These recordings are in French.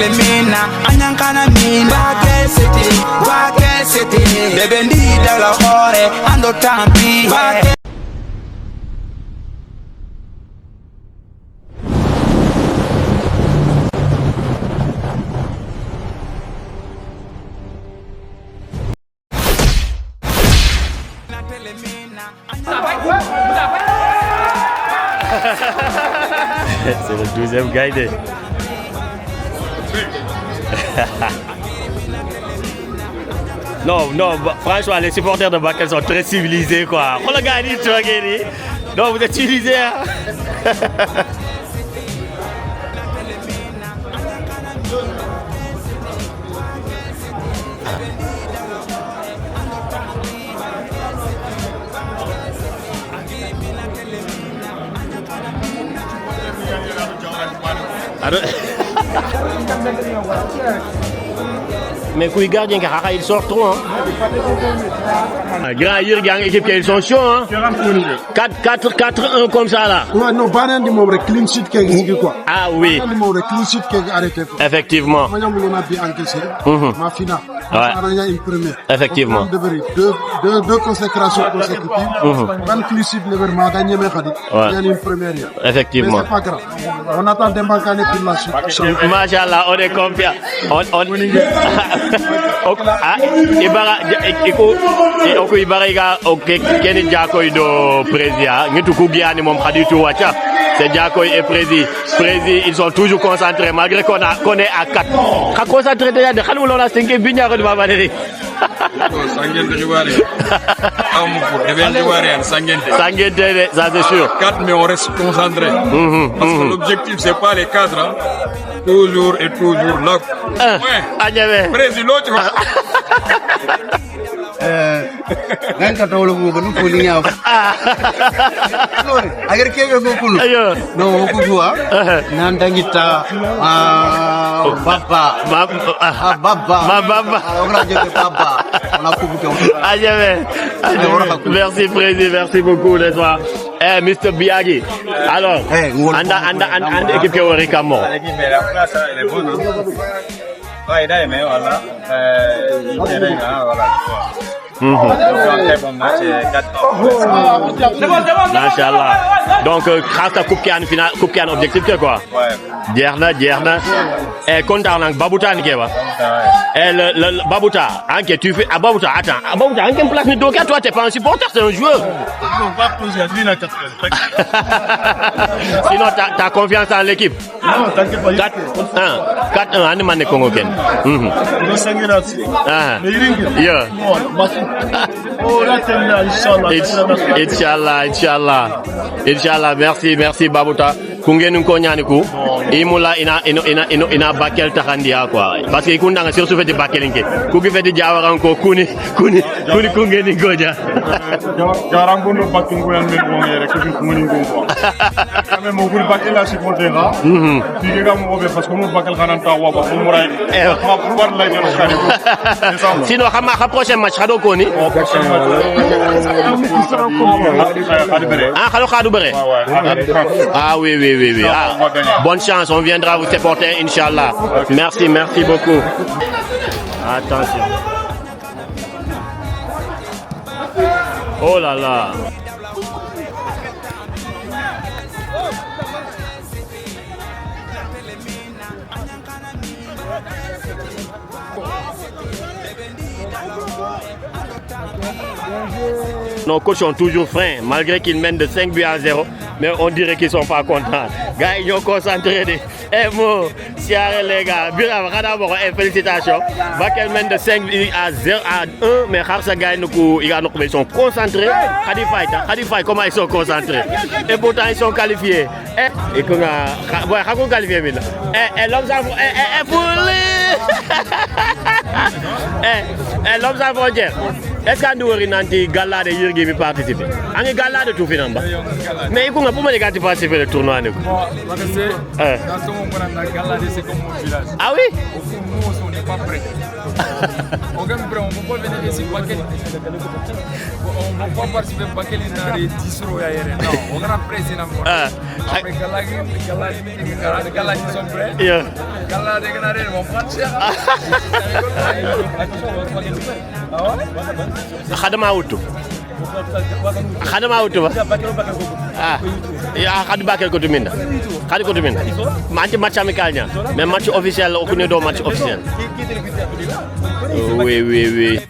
telemina anyankana min Bakel city bebe ndi dala hore ando tampi C'est le 12e guide. Non, franchement, les supporters de Bakel sont très civilisés, quoi. Oh, le gars, il dit, non, vous êtes civilisés, hein? Mais couille gardien, il sort trop. Hein. Grand Yirgang, équipe ils sont chauds. Hein. 4-1 comme ça là. Ouais, non, pas un clean sheet qui existe quoi. Ah oui. Clean sheet qui est arrêté. Effectivement. Moi, on a bien encaissé. Ma finale. Ouais. Une première. Effectivement. Deux consécrations consécutives. Ban clean sheet, le verre gagné, mais il y a une première. Effectivement. Mais c'est pas grave. On attend Dembakane pour la suite. Machallah, on est confiant. Ibara Kenny Jakoy do président ngitu kugiani mom khaditu wacha c'est Jakoy et président ils sont toujours concentrés malgré qu'on est à 4 concentré déjà de xalou lona 5e bi ñako ba balé Sangente Riwari. Sangente, ça c'est sûr. 4 mais on reste concentré. Parce que l'objectif c'est pas les cadres. Hein. Toujours et toujours là. Ouais. Président, tu vois. Ganka tawlo mo banu ko li ñaaw agar kebe go kulu no ko juwa nan dangita baba on a coupu merci président merci beaucoup les soirs Mr Biagi alors anda équipe qui aurait kamo l'équipe la place elle est bonne ouais il a mais voilà voilà Machallah. Donc grâce à Coupe Kian objectif c'est quoi? Dierna. Et content avec Babouta ni quoi? Et le Babouta, anke tu fais Babouta attends. Babouta en quelle place ni donc toi t'es pas un supporter, c'est un joueur. Non, pas poser lui na 4. Sinon t'as confiance en l'équipe. Non, t'inquiète pas. 4-1 ani mané Congo ken. No sangira. Mais il yeah. Oh là Inch'Allah, merci Babouta. Kungenu ko nyani ku imula ina Bakel taxandiya quoi parce que kundanga surtout fete Bakelinke ku gi fete jawaran ko kuni kungeni goja jawaran ko no Bakel ko yan men mo rek ko ngoni ngo quand même mo Bakel la supporter ha fi ga mo be parce que mo Bakel xanan ta wa ba mo ray ma pouvoir la jël xari sinon xam prochain match xado ko ni khadou bere ah oui. Ah, bonne chance, on viendra vous supporter, Inch'Allah. Merci beaucoup. Attention. Oh là là. Nos coachs sont toujours freins, malgré qu'ils mènent de 5 buts à 0. Mais on dirait qu'ils sont pas contents. Gars, ils sont concentrés. Mo, siare les gars. Félicitations. Bakel mène de 5 buts à 0 à 1. Mais Kharsa gars, ils sont concentrés. Khadifai, comment ils sont concentrés? Et pourtant, ils sont qualifiés. Et qu'on a qualifié. Et l'homme s'en l'homme s'en frontière. est-ce que andi wori nanti gallade yirgi mi participer angi gallade tout finamba mais ikunga pour moi gati participer le tournoi ne bon parce que dans ce moment on a gallade c'est comme mon village ah oui nous on n'est pas prêt on est prêt on peut pas venir ici paquet on va pas participer paquet dans les 10 euros ailleurs non on est prêt c'est non après gallade sont prêts gallade gannare vont prendre cher khadama wutu ba ah ya khad bakel ko tuminda khad ko tuminda match amical nya mais match officiel o kune do match officiel oui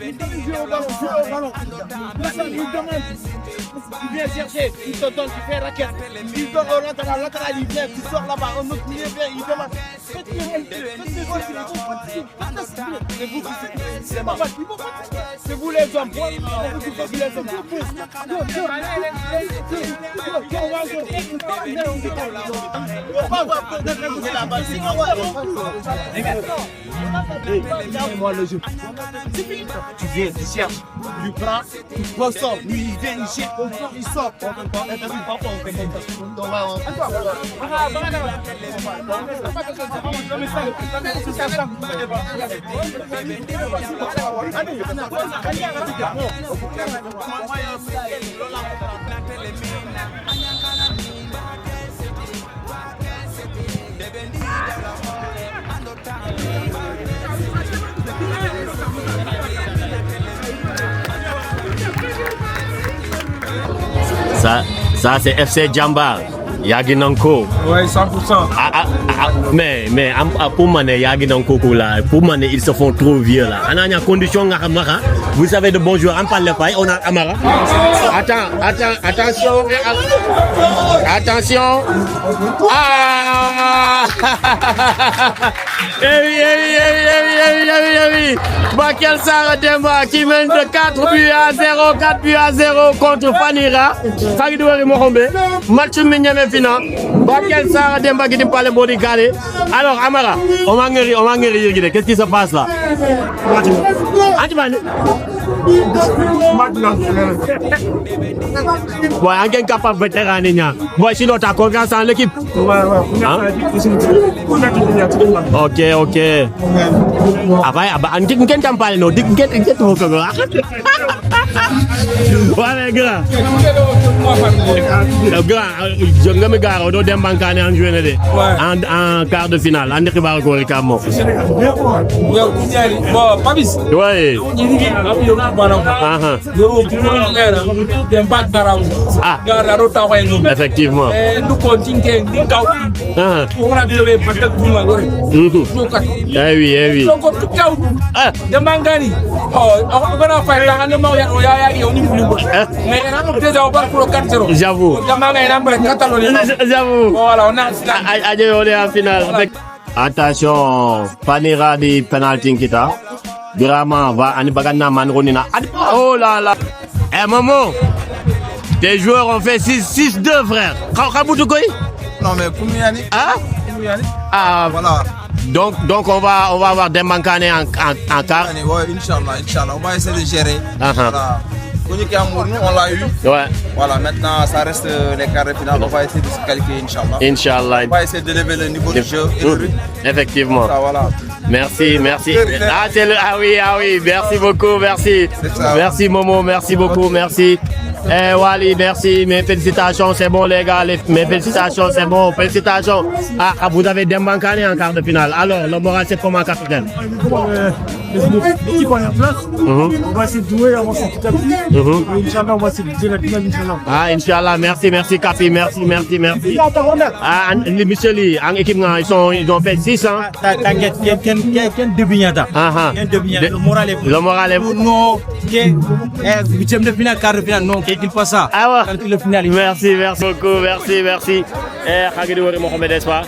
Tu viens chercher, il te donne, tu fais raquette. Il donne au latéral, il vient, tu sors là-bas, un autre milieu vient, il demande. C'est vous les hommes, tu viens, tu cherches, tu prends, tu ressors, lui il vient, il cherche, il sort. Ça c'est FC Jambar. Yaginanko. Ouais, 100%. Mais pour moi, Yaginanko là, pour moi ils se font trop vieux là. On a une condition Amara. Vous savez de bons joueurs, on parle pas, on a Amara. Attention. Attention. Ah oui. Bakel Sarr Demba qui mène de 4 buts à 0 contre Fanira. Fagidouari Mohombe. Match migname final. Bakel Sarr Demba qui dit pas le body carré. Alors Amara, on va guérir. Qu'est-ce qui se passe là? Bon, on est capable de vétéran. Bon, sinon tu as confiance en l'équipe. Ok. Après, on peut parler non, voilà, grand, je me gare au Dembankane en joué en quart de finale. On est pas encore Bon, Papis. Ouais. Effectivement. Oui. J'avoue. Voilà, on est en finale. Attention, Panera di penalty kita. Birama va ani bagana manronina. Oh là là. Momo. Tes joueurs ont fait 6-2 frère. Non mais Koumyani. Ah voilà. Donc on va avoir Dembankane en quart. Ouais, Inch'Allah, on va essayer de gérer. Voilà. On l'a eu. Ouais. Voilà, maintenant ça reste les quarts de finale. On va essayer de se qualifier, Inch'Allah. On va essayer de lever le niveau du jeu et le rythme. Effectivement. Ça, voilà. Merci. Ah oui, merci beaucoup, merci. Merci Momo, merci beaucoup, merci. Wally, merci, mes félicitations, c'est bon les gars, mes félicitations, c'est bon, félicitations. Vous avez Dembankane en quart de finale. Alors, le moral c'est comment, capitaine? L'équipe en place, on va essayer de jouer, avancer petit à petit. Inch'Allah, on va essayer de jouer la finale, Inch'Allah. Inch'Allah, merci Capi, merci. Monsieur Lee, en équipe, ils ont fait 6 ans. T'inquiète, quel début yada. Le moral est. Non, huitième de finale, quart de finale, non, qu'il passe ça. Le final. Merci beaucoup, merci. Khagidi Wori Mohamed, n'est-ce pas?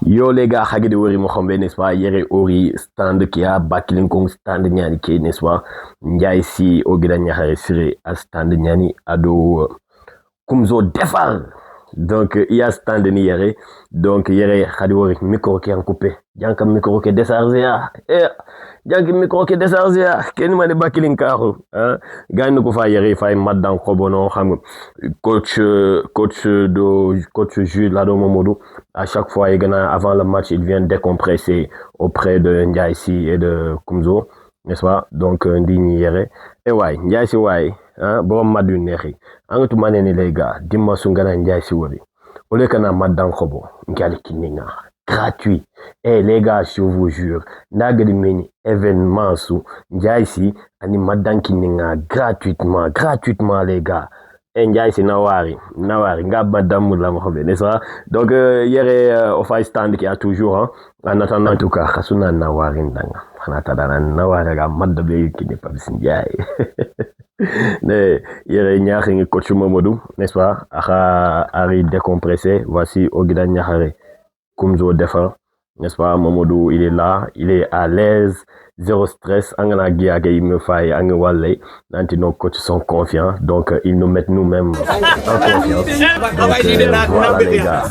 Yo les gars, Khagidi Wori Mohamed, n'est-ce pas? Yere Ori stand qui a Bakilinkong stand nyani qui, n'est-ce pas? Ndiaye si Ogida Nyahare Sire à stand nyani ado Kumzo Defal. donc il y a stand ni yere donc yere khadi wori micro qui en coupé janka micro qui déchargé janki micro qui déchargé ken ma de bakilin kaxu gagne ko fa yere fay maddan khobono xam coach Jules Lado Momodou à chaque fois avant le match il vient décompresser auprès de Ndiaye et de Kumzo, n'est-ce pas? Donc ndini yere et ouais Ndiaye ouais borom madu nexi angatu manene les gars dimma sungana Ndiaye wori ole kana maddan khobo ngali kininga gratuit. Et les gars, je vous jure, nagadi meni événement sous Ndiaye ani maddan kininga gratuitement les gars. Et Ndiaye nawari nga madame la mokhobe, n'est-ce pas? Donc hier au five stand qui a toujours en attendant en tout cas khasuna nawari ndanga. Khanata dana nawari ga maddabe qui n'est pas Ndiaye. Mais hier ñaxi coach Momodou, n'est-ce pas? Ari décompressé, voici Ogida Nyahare. Kumzo défend, n'est-ce pas? Momodou, il est là, il est à l'aise, zéro stress. Angana Giage, il me faille, Angawale, nos coachs sont confiants, donc ils nous mettent nous-mêmes en confiance. Donc, voilà les gars.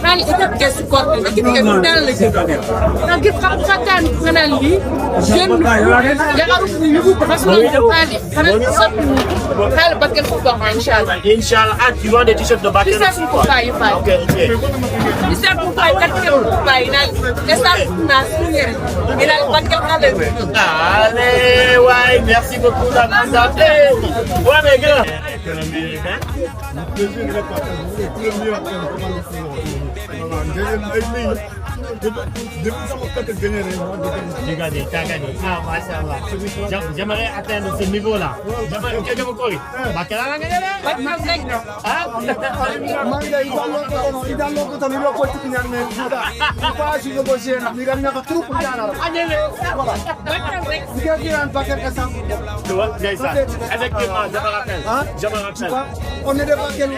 Rally étape guest corps la ki ngeen dal la ci na gis xam xatan kanal bi jeune ya garu ñu ko parce que rally xana sot xal bakel ko ba inshallah tu vois des t-shirts de bakel ça pour pas OK ça pour pas kat ko bay na ça na suñere il a bakel xale allez ouais merci beaucoup d'abord ouais mes gars J'aimerais atteindre ce niveau-là. On est devant quel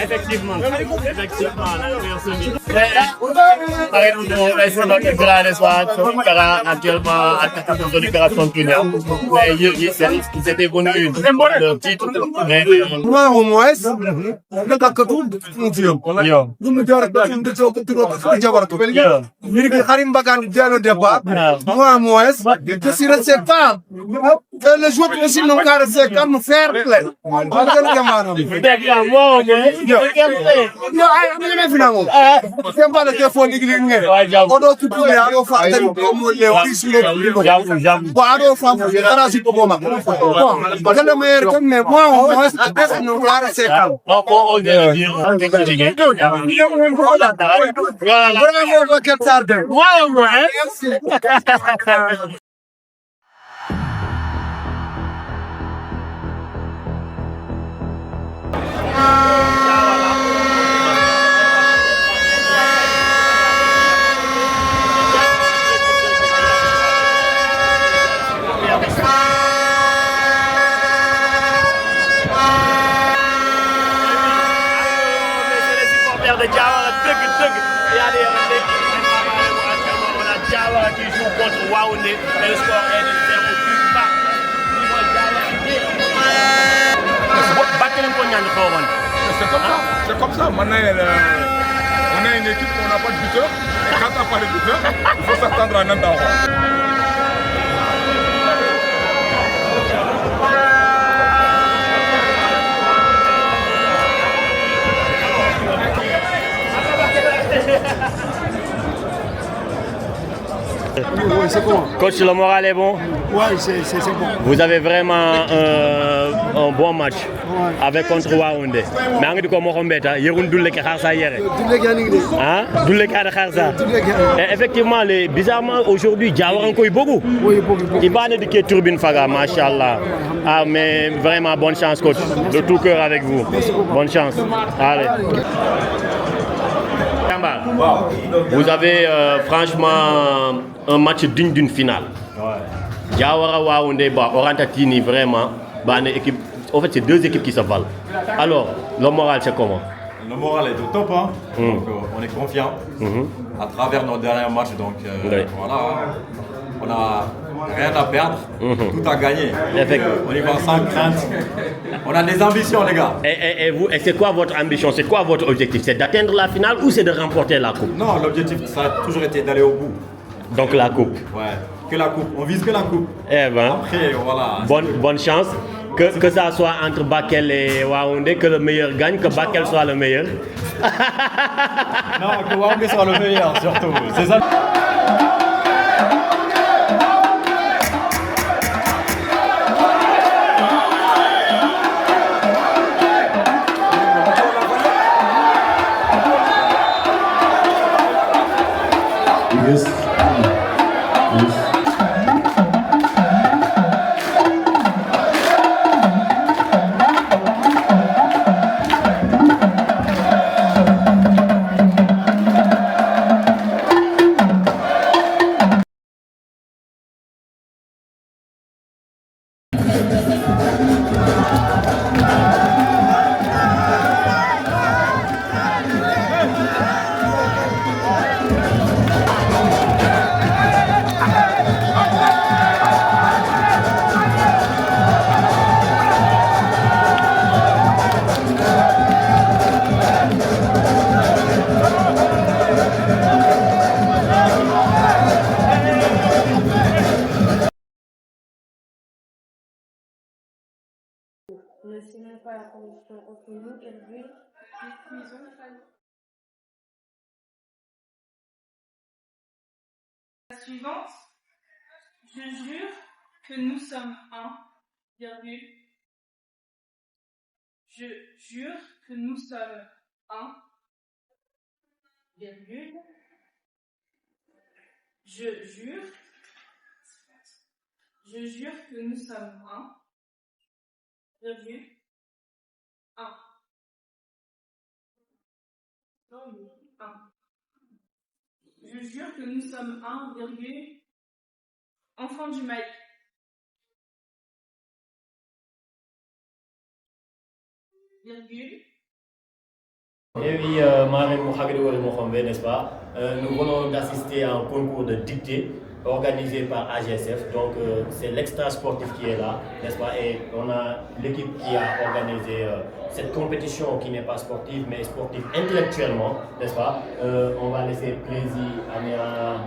effectivement. Actuellement, ils étaient connus le titre. Moi, au moins, je suis resté pas. Les joueurs aussi n'ont qu'à rester comme faire play. C'est comme ça. Maintenant, on a une équipe où on n'a pas de buteur. Et quand on n'a pas de buteur, il faut s'attendre à un endroit. Oui, c'est bon. Coach, le moral est bon? Oui, c'est bon. Vous avez vraiment un bon match avec contre Waoundé. Mais on dit comment on met ça? Yerun dulle ke kharsa yere. Dulle ka kharsa. Effectivement, bizarrement aujourd'hui Diawara koy beaucoup. Oui, beaucoup. Il va de turbine faga, machallah. Ah mais vraiment bonne chance coach. De tout cœur avec vous. Bonne chance. Allez. Jambar, vous avez franchement un match digne d'une finale. Diawara Waoundé, Orantatini, vraiment, équipe. En fait, c'est deux équipes qui se valent. Alors, le moral, c'est comment? Le moral est au top, hein. Donc, on est confiant à travers nos derniers matchs. Donc voilà, on n'a rien à perdre, tout à gagner. On y va sans crainte. On a des ambitions, les gars. Et vous, c'est quoi votre ambition? C'est quoi votre objectif? C'est d'atteindre la finale ou c'est de remporter la coupe? Non, l'objectif, ça a toujours été d'aller au bout. Donc la coupe? Ouais, que la coupe. On vise que la coupe. Eh ben, après, voilà. Bonne chance. Que ça soit entre Bakel et Waoundé, que le meilleur gagne, que Bakel soit le meilleur. Non, que Waoundé soit le meilleur, surtout. C'est ça. Yes. Ne signez pas la commission autonome élevée. La suivante. Je jure que nous sommes un, virgule. Je jure que nous sommes un, virgule. Je jure que nous sommes un, virgule. Un. Je jure que nous sommes un, virgule. Enfant du Mali. Virgule. Et oui, n'est-ce pas? Nous venons d'assister à un concours de dictée organisé par AGSF. Donc, c'est l'extra sportif qui est là, n'est-ce pas? Et on a l'équipe qui a organisé cette compétition qui n'est pas sportive, mais sportive intellectuellement, n'est-ce pas? On va laisser plaisir à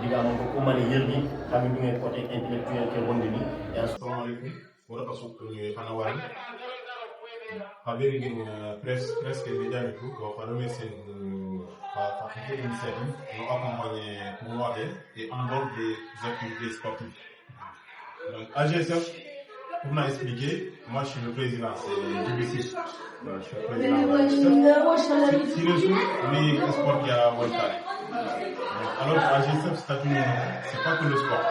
digamos, pour Yirgi, avec côté intellectuel qui est rondini. Et ensuite, avec presque média et tout, donc on remet cette initiative pour accompagner pour moi et en dehors des activités sportives. Donc AGSF, pour m'expliquer, moi je suis le président, c'est DBC. Je suis le président. Si le jour, les sports qui a Waltari. Alors AGSF, c'est pas que le sport.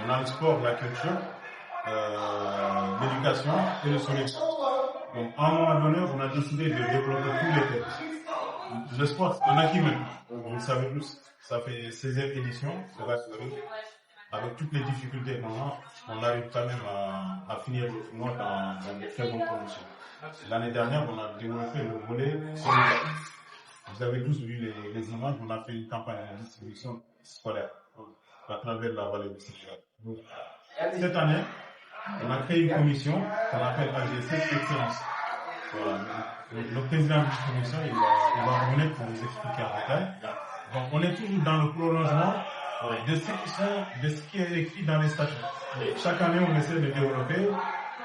On a le sport, la culture, l'éducation et le tourisme. Donc, à un moment donné, on a décidé de développer tous les thèmes. Le sport, on a qui maintenant? Vous le savez tous, ça fait 16e édition, ça va se faire. Avec toutes les difficultés qu'on a, on arrive quand même à finir le tournoi dans de très bonnes conditions. L'année dernière, on a développé le volet solidaire. Vous avez tous vu les images, on a fait une campagne de distribution scolaire à travers la vallée du Sénégal. Donc, cette année, on a créé une commission qu'on appelle AGSF Excellence. Voilà. Le président de cette commission, il va revenir pour vous expliquer en détail. Donc, on est toujours dans le prolongement de ce qui est écrit dans les statuts. Chaque année, on essaie de développer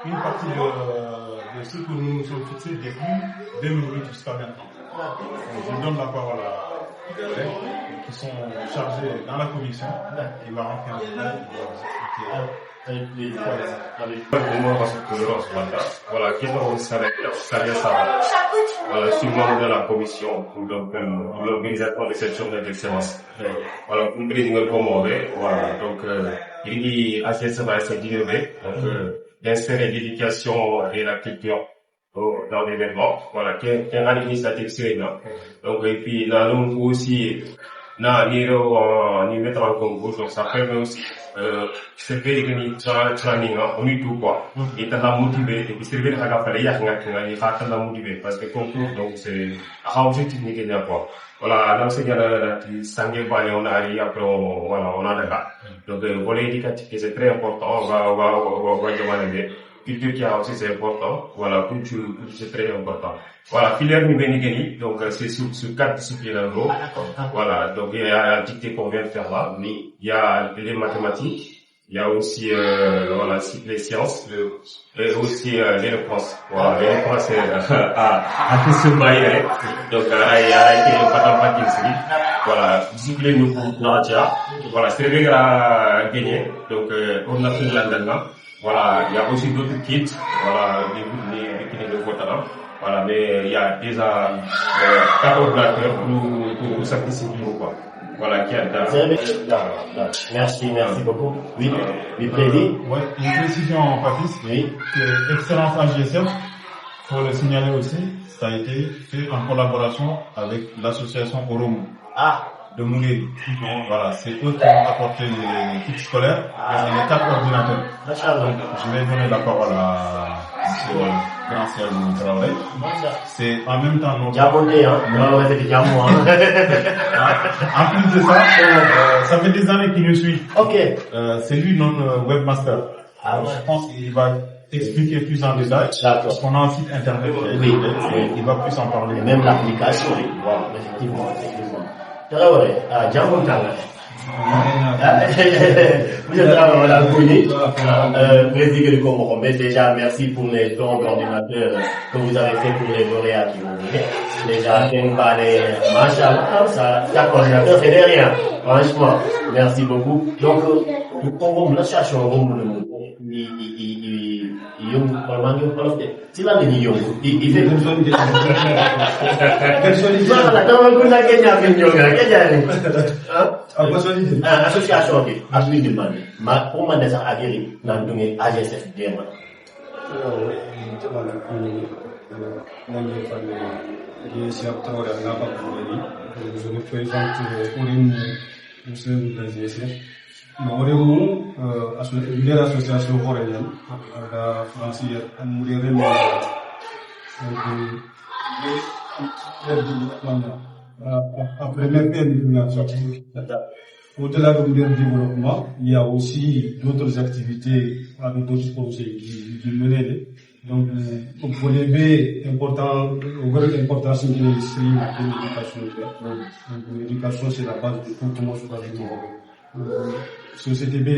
une partie de ce que nous nous sommes fixés depuis 2008 jusqu'à maintenant. Je donne la parole à mes collègues qui sont chargés dans la commission. Il va rentrer en détail pour vous expliquer. Voilà, qui va aussi ça. Voilà, je suis membre de la commission pour l'organisation de cette journée d'excellence. Voilà, pour président Komoré, voilà, donc, il y a AGSF va essayer d'innover, donc, d'insérer l'éducation et la culture dans l'événement. Voilà, qui est une initiative sérieuse. Donc, et puis, là, nous aussi, mettre en concours, donc ça permet aussi, c'est fait que training, on y tout quoi. Et t'as la motivé, et puis c'est vrai que t'as fait la motivé, parce que concours, donc c'est, à objectif n'est qu'il y a quoi. Voilà, dans ce cas-là, sanguin balé, on arrive, après, voilà, on a le cas. Donc, volet éducatif, c'est très important, on va demander. Culture qui a aussi, c'est important. Voilà, culture, c'est très important. Voilà, filière Nubénigeni, donc c'est sur 4 disciplines en gros. Voilà, donc il y a la dictée qu'on vient de faire là, mais il y a les mathématiques, il y a aussi voilà, les sciences, et aussi l'éloquence. Voilà, l'éloquence c'est à question baillé. Donc il y a été pas ici. Voilà, discipline nous pour voilà, c'est le gars à gagner. Donc on a fait là-dedans. Voilà, il y a aussi d'autres kits, voilà, les kits de Kotala. Voilà, mais il y a déjà 4 ordinateurs pour chaque discipline, quoi. Voilà, qui a Merci beaucoup. Oui, Président. Ouais, une précision en Papis. Oui. Que Excellence AGSF, faut le signaler aussi, ça a été fait en collaboration avec l'association Oromo. De Moulé. Voilà, c'est eux qui ont apporté les kits scolaires et les 4 ordinateurs. Donc, je vais donner la parole à M. Granciel Traoré. C'est en même temps notre... En plus de ça, ça fait des années qu'il nous suit. C'est lui notre webmaster. Je pense qu'il va expliquer plus en détail. Parce qu'on a un site internet. Oui. Il va plus en parler. Et même l'application. Voilà, effectivement. Traoré, Django Tanga. Vous êtes là, président du Comoro. Mais déjà, merci pour les dons d'ordinateurs que vous avez fait pour les lauréats qui vont venir. Déjà, machallah, ça, coordinateur, c'est derrière. Franchement, merci beaucoup. Donc, le Comoro, la cherche au Romo, si la ligne il fait association bi appui de man ma pour man des aguerri dans donner AGSF bien je représente Orim Monsieur de l'AGSF. Nous une association coréenne, la française, après même élimination. Au-delà du développement, il y a aussi d'autres activités avec d'autres projets qui menent. Donc, pour les B, important, l'importance de l'éducation. Donc, l'éducation, c'est la base de tout le monde. Société B,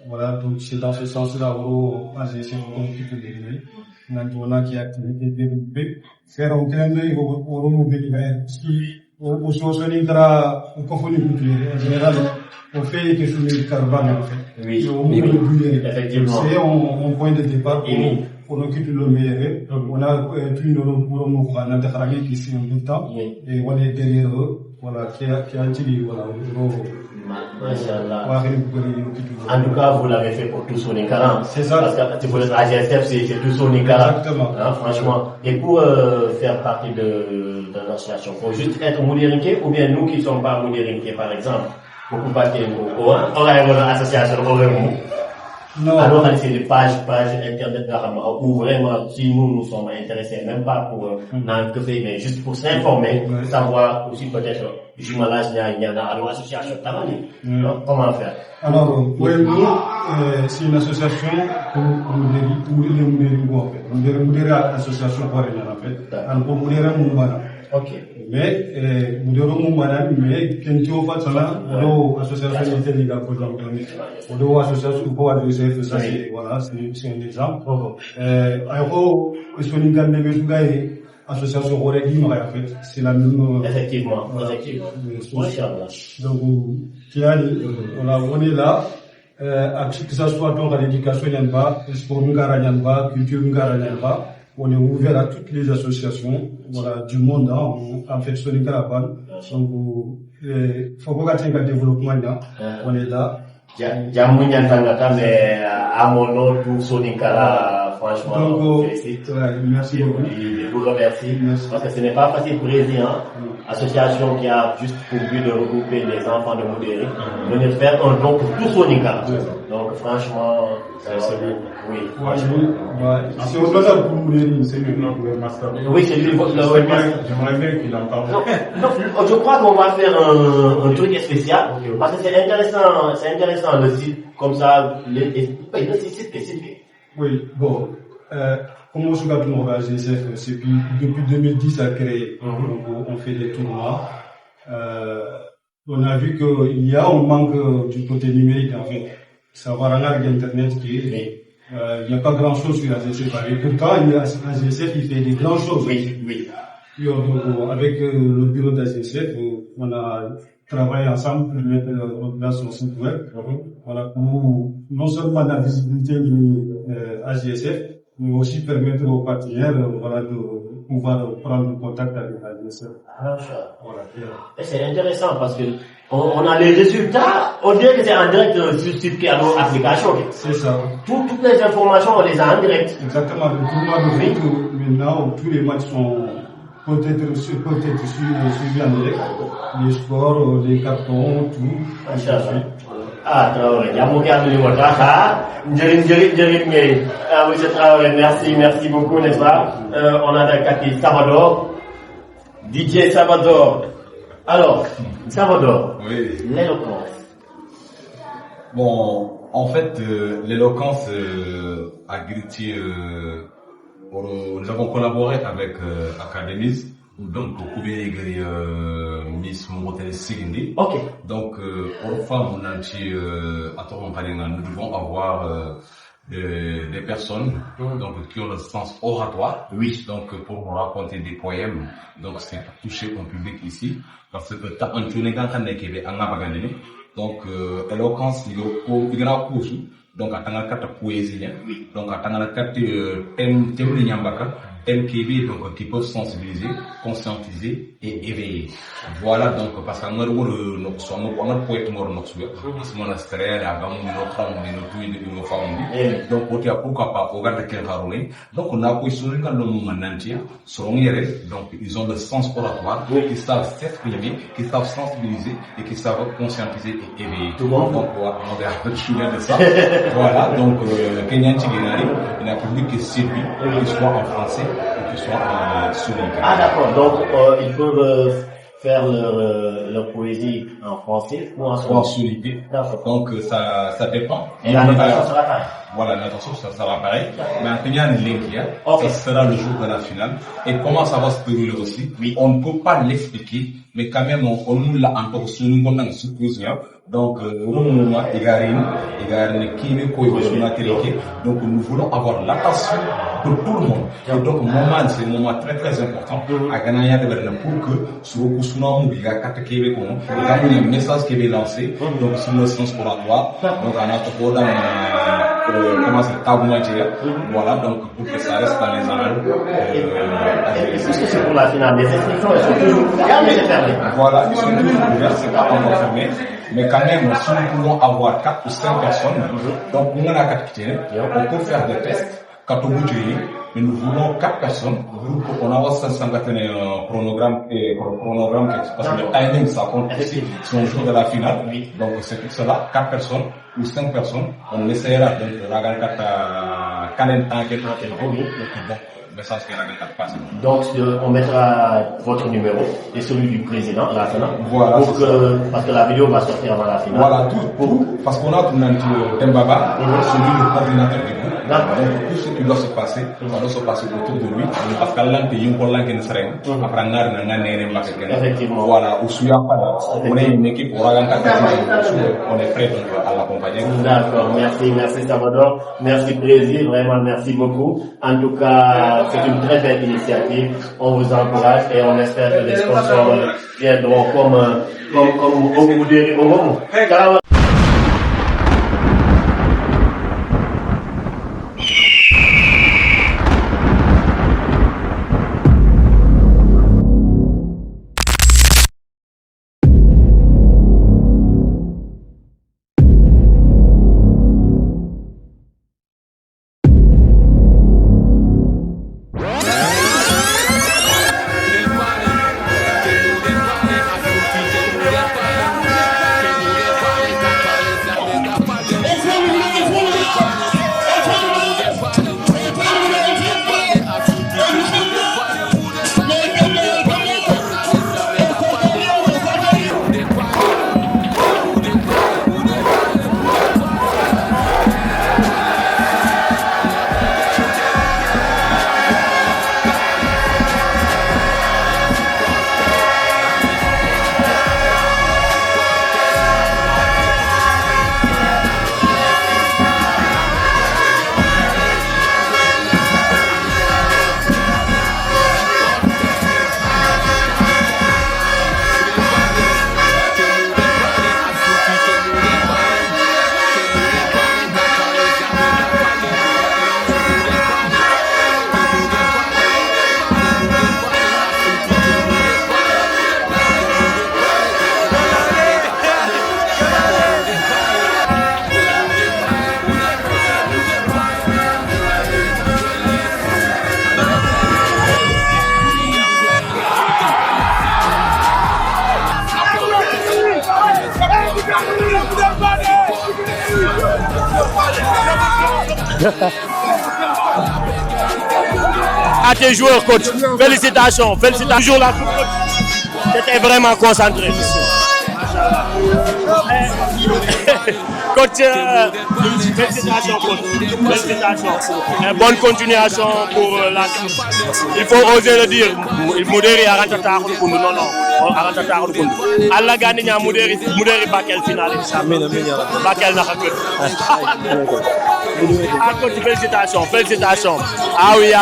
voilà, donc c'est dans ce sens-là où AGSF occupe les données. On a qui activité développée. Faire un clin d'œil au renouveler. Au Soningra, au Confoni en général, on fait quelque chose de caravane, en fait. Oui, effectivement. C'est un point de départ pour occuper le meilleur. On a pris nos intérêts qui sont en même temps, et on est derrière eux. Voilà, qui a tiré, voilà, en tout cas, vous l'avez fait pour tout Soningra. C'est ça. Parce que pour AGSF, c'est tout Soningra. Exactement. Hein, franchement. Et pour faire partie de l'association, il faut juste être moudérinqué, ou bien nous qui ne sommes pas moudérinqués, par exemple, pour pouvoir on a une association non. Alors, c'est des pages internet où vraiment, si nous sommes intéressés, même pas pour mais juste pour s'informer, savoir aussi peut-être, jumelage, il y en a une association, comment faire? Alors, pour nous, c'est une association pour modérer l'association pour en fait. Alors, pour modérer Moumana. Ok. Mais, modérer Moumana, mais, quand tu as fait ça, l'association intelligente, pour exemple, l'association pour AGSF, ça c'est, voilà, c'est un exemple. Alors, Soninga Nebesugaï, association Roregui, en fait, c'est la même. Effectivement. Donc, on est là, que ça soit donc à l'éducation, il y en a, sport, il y en a, culture, il y en a. On est ouvert à toutes les associations, voilà, du monde, hein, en fait, sur les caravanes. Donc, faut pas gâter le développement, là. On est là. Djamounia Tangata, mais à mon nom, tout Soninkara, franchement, donc, merci beaucoup. Je vous remercie, parce que ce n'est pas facile pour les association qui a juste pour but de regrouper les enfants de Moudéry, venir faire un don pour tout Soninkara. Donc, franchement, oui. C'est au hasard pour Moudéry, c'est lui notre webmaster. Oui, c'est lui votre webmaster. J'aimerais bien qu'il en parle. Donc, je crois qu'on va faire un truc spécial, parce que c'est intéressant le site, comme ça, le site spécifique. Oui, bon, comme on se bat pour AGSF, depuis 2010 à créé, on fait des tournois. On a vu qu'il y a un manque du côté numérique, en fait. Savoir en avec Internet qui est, il n'y a pas grand chose sur AGSF. Et pourtant, AGSF, il fait des grandes choses. Oui. Avec le bureau d'AGSF, on a travaillé ensemble pour mettre en place son site web. Voilà, pour non seulement la visibilité de AGSF, mais aussi permettre aux partenaires de pouvoir prendre contact avec AGSF. Voilà. Et c'est intéressant parce que on a les résultats, on dirait que c'est en direct sur le site qui a nos applications. C'est ça. Toutes les informations, on les a en direct. Exactement. Le tournoi de foot, maintenant, tous les matchs sont peut-être suivis en direct. Les scores, les cartons, tout. Traoré, monsieur Traoré, merci beaucoup, n'est-ce pas? On a Dakati Salvador, DJ Salvador. Alors, Salvador, l'éloquence. Bon, en fait, l'éloquence a grité, nous avons collaboré avec Academies. Donc, Miss Momotel Sigindi. Ok. Donc, pour femmes, nous devons avoir des personnes donc, qui ont le sens oratoire. Oui. Donc, pour raconter des poèmes. Donc, c'est pour toucher un public ici. Parce que, t'as un tunnel qui est en Abagandé. Donc, éloquence, il y a un cours. Donc, à la carte poésie. Donc, à la carte thème de Nyambaka. MKB, donc, qui peuvent sensibiliser, conscientiser et éveiller. Voilà, donc, parce qu'on a le poète mort, parce qu'on a stressé, donc, pourquoi pas, au garde quel caroné. Donc, on a positionné dans le monde entier, donc, ils ont le sens oratoire, qui savent s'exprimer, qui savent sensibiliser et qui savent conscientiser et éveiller. Tout le monde. Donc, on est un peu de ça. Voilà, donc, Kenyan Tigénari, il a public qui séduit, qu'il soit en français, ou qu'il soit sur les Ah, d'accord. Donc, ils peuvent faire leur poésie en français ou en solide. Donc, ça dépend. Et la notation sera pareille. Voilà, la notation sera pareille. Mais en tenant une ligne hier, ça sera le jour de la finale. Et comment ça va se dérouler aussi? On ne peut pas l'expliquer, mais quand même, on nous l'a encore sur nous comme une surprise. Donc, donc nous voulons avoir l'attention de tout le monde. Et donc, c'est un moment très très important à Ganaya de Berlin pour que sur le coup, il y a un message qui est lancé, donc sur le sens oratoire. Donc, on a comment c'est voilà, donc pour que ça reste dans les annales. Est-ce que c'est pour la finale? Les inscriptions, elles sont toujours fermées. Voilà, ils sont toujours ouverts, c'est pas encore fermé. Mais quand même, si nous pouvons avoir 4 ou 5 personnes, donc on a 4 qui on peut faire des tests, mais nous voulons 4 personnes pour qu'on ait un chronogramme, parce que le timing, ça compte aussi sur le jour de la finale. Donc c'est pour cela, 4 personnes ou 5 personnes, on essaiera de regarder 40 temps qui est message qui passe. Donc, on mettra votre numéro et celui du président à la finale. Voilà. Parce que la vidéo va sortir avant la finale. Voilà, parce qu'on a tout Tembaba, celui du coordinateur du groupe. Donc, tout ce qui doit se passer, ça doit se passer autour de lui. Parce qu'à l'an, il y a un après, effectivement. Voilà, on est une équipe, on est prêt à l'accompagner. D'accord, merci Salvador. Merci Brésil, vraiment merci beaucoup. En tout cas, c'est une très belle initiative. On vous encourage et on espère que les sponsors viendront comme au moment. À tes joueurs, coach. Félicitations. Toujours là, coach. J'étais vraiment concentré. Coach, félicitations, coach. Félicitations. Bonne continuation pour la team. Il faut oser le dire. Moudéri a rentré tard. Non, a rentré tard. Allah gagne à Moudéri Bakel finale. Bakel n'a pas que. Ah, coach, félicitations. Ah oui.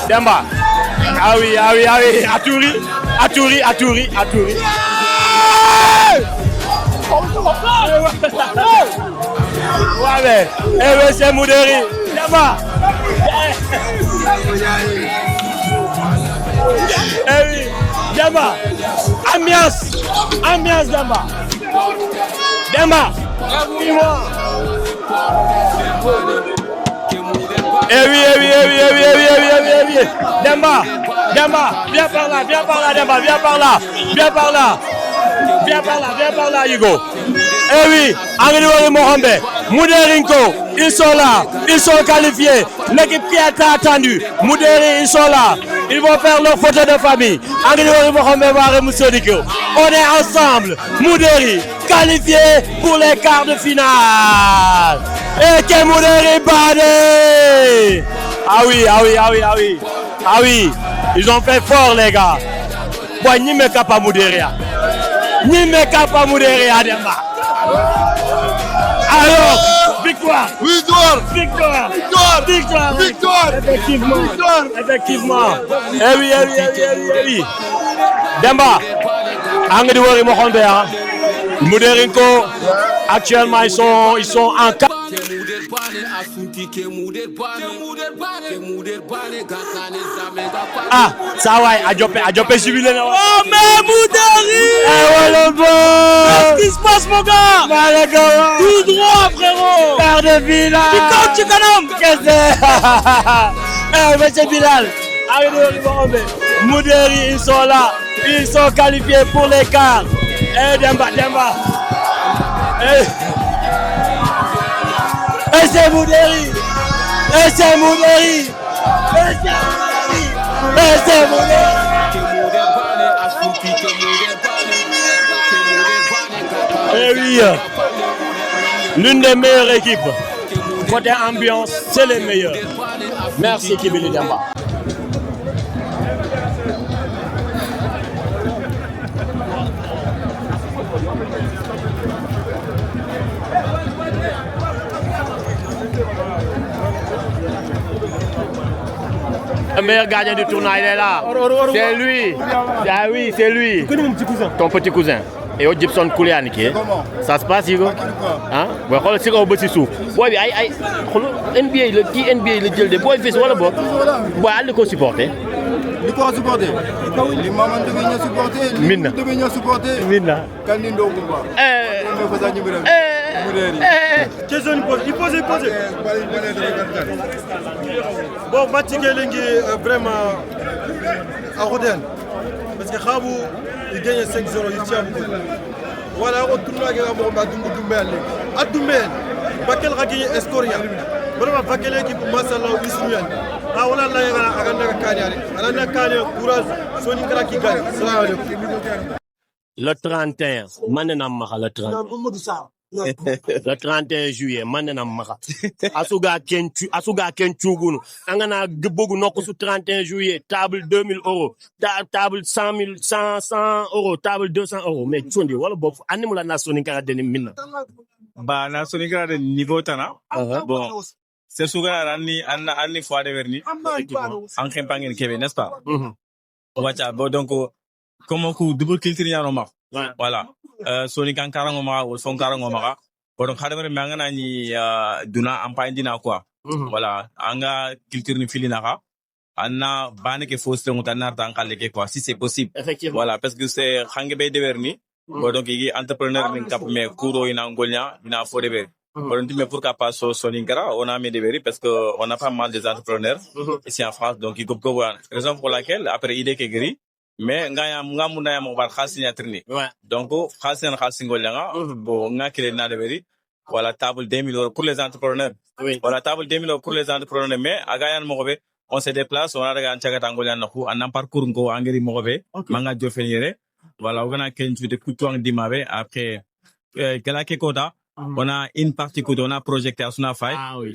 Demba. Ah oui. Atouri. Ouais, mais c'est Moudéri. Demba. Oui, Demba. Ambiance, Demba. Dis-moi. Oui. Demba, viens par là, Demba, viens par là, Hugo. Oui, Angry Mohamed, Mouderinko, ils sont là, ils sont qualifiés. L'équipe qui a été attendue, Mouderi, ils sont là. Ils vont faire leur photo de famille. Angry Mohamed va Moussodiko. On est ensemble, Mouderi, qualifié pour les quarts de finale. Et que Mouderi Bade. Ah oui, ils ont fait fort, les gars. Pour ni me capa Mouderi. Demba. Alors, victoire. Effectivement. Eh oui. Demba, Angry Mohamed, Mouderinko, actuellement ils sont en cas. Ah, ça va, Adjopé jubilé. Oh, mais Mouderi! Qu'est-ce qui se passe, mon gars? Tout droit, frérot! Père de Bilal! Tu connais? Qu'est-ce que c'est? Bilal! Mouderi, ils sont là. Ils sont qualifiés pour les quarts. Demba. Et c'est Mouderi. Et oui, l'une des meilleures équipes. Côté ambiance, c'est les meilleurs. Merci Kibili Demba. Le meilleur gardien du tournoi, il est là. C'est lui. Ah oui, c'est lui. Tu connais mon petit cousin? Ton petit cousin. Et au Gibson Kouliani qui est. Ça se passe, Hugo? Hein? Ouais, regarde, c'est au bout de sous. Ouais, NBA, le gel de boy, fait voilà, bon. Ouais, allez, qu'on supporter. Li ko supporter li maman de venir supporter Minna de venir supporter Minna Kanindo Kumba me faza nyibira question il pose bon match ngi vraiment à Roden parce que Khabou il gagne 5-0 il tient voilà on tourne avec mo ba Doumbel Adoumbel Bakel a gagné Escoria vraiment Bakel équipe mashallah Ismaël ah voilà là aganda Kanyari alana Kanye courage Soni Kara qui gagne salam alaikum le 31 manena maxa le 31 juillet manena maxa asuga kenchugunu angana gebogu noko su 31 juillet table 2000 €, table 100 €, table 200 €, mais tchondi wala bof animula na Soni Kara deni minna ba na Soni Kara de niveau tana bon c'est souvent anni fois de verni en campagne kebe n'est-ce pas wacha bon donc comment ku double culture ya no ma voilà Soni Kara ngoma o Son Kara ngoma bon khadamere mangana ni duna ampagne dina quoi voilà anga culture ni filina ka anna bane ke fausse ngutana tan kale ke quoi si c'est possible effectivement voilà parce que c'est hange be de verni bon donc il entrepreneur ni cap mais kuro ina ngolnya ina fo de ver mais pourquoi pas Soni Kara on a mis des verres parce que on a pas mal des entrepreneurs ici en France donc il faut raison pour laquelle après idée que gris mais ngamuna ya mo bar khasina trini donc khasina khasingol nga bon nga kile na de verre voilà, table 2 000 € pour les entrepreneurs. Oui. Voilà, table 2 000 € pour les entrepreneurs. Mais, à Gayan Mokobe, on se déplace, on a regardé Tchagatangolian, on a parcours en Angeri Mokobe, Manga Diofenire. Voilà, on a quelques de Koutouang Dimabe. Après, Galake Koda, on a une partie que on a projeté à Sunafai. Ah oui.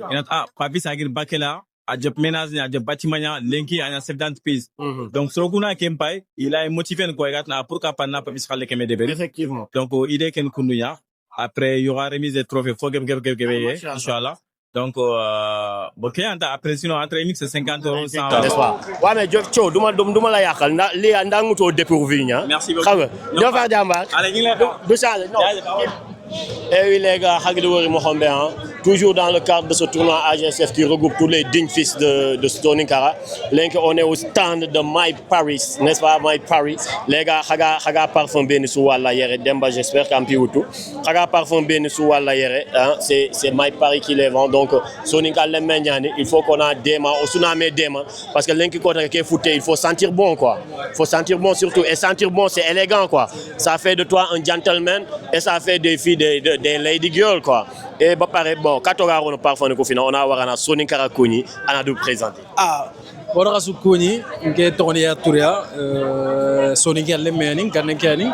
Papi Sagir Bakela, à Jop Ménaz, à Jop Batimania, Lenki, à 70 pièces. Donc, Sokuna Kempai, il a motivé un Koyatna pour Kapana, Papi Sale Kemedebe. Effectivement. Donc, il est qu'un Kunuya. Après, il y aura remise des trophées. Faut que Inch'Allah. Donc, ok, après, sinon, entre nous, c'est 50 €. N'est-ce pas? Ouais, mais Joe, douma la yakal, les andang to dépourvu, hein. Merci beaucoup. Allez, et oui les gars, toujours dans le cadre de ce tournoi AGSF qui regroupe tous les dignes fils de Soninkara. On est au stand de My Paris, n'est-ce pas? My Paris. Les gars, Haga parfum bien sous la yere, Demba j'espère qu'un peu tout. Haga parfum bien sous la yere, c'est My Paris qui les vend. Donc Soninkara les menyani, il faut qu'on a des mains, au tsunami des mains, parce que l'un qui est fouté, il faut sentir bon quoi. Il faut sentir bon surtout, et sentir bon c'est élégant quoi. Ça fait de toi un gentleman et ça fait des filles des lady girls quoi. Et bah pareil bon quand on a parfois on a warana Soninkara Koni on a dû présenter. Ah bon rasu Koni qui tourné à Touria Soninkara le meaning Kanekani.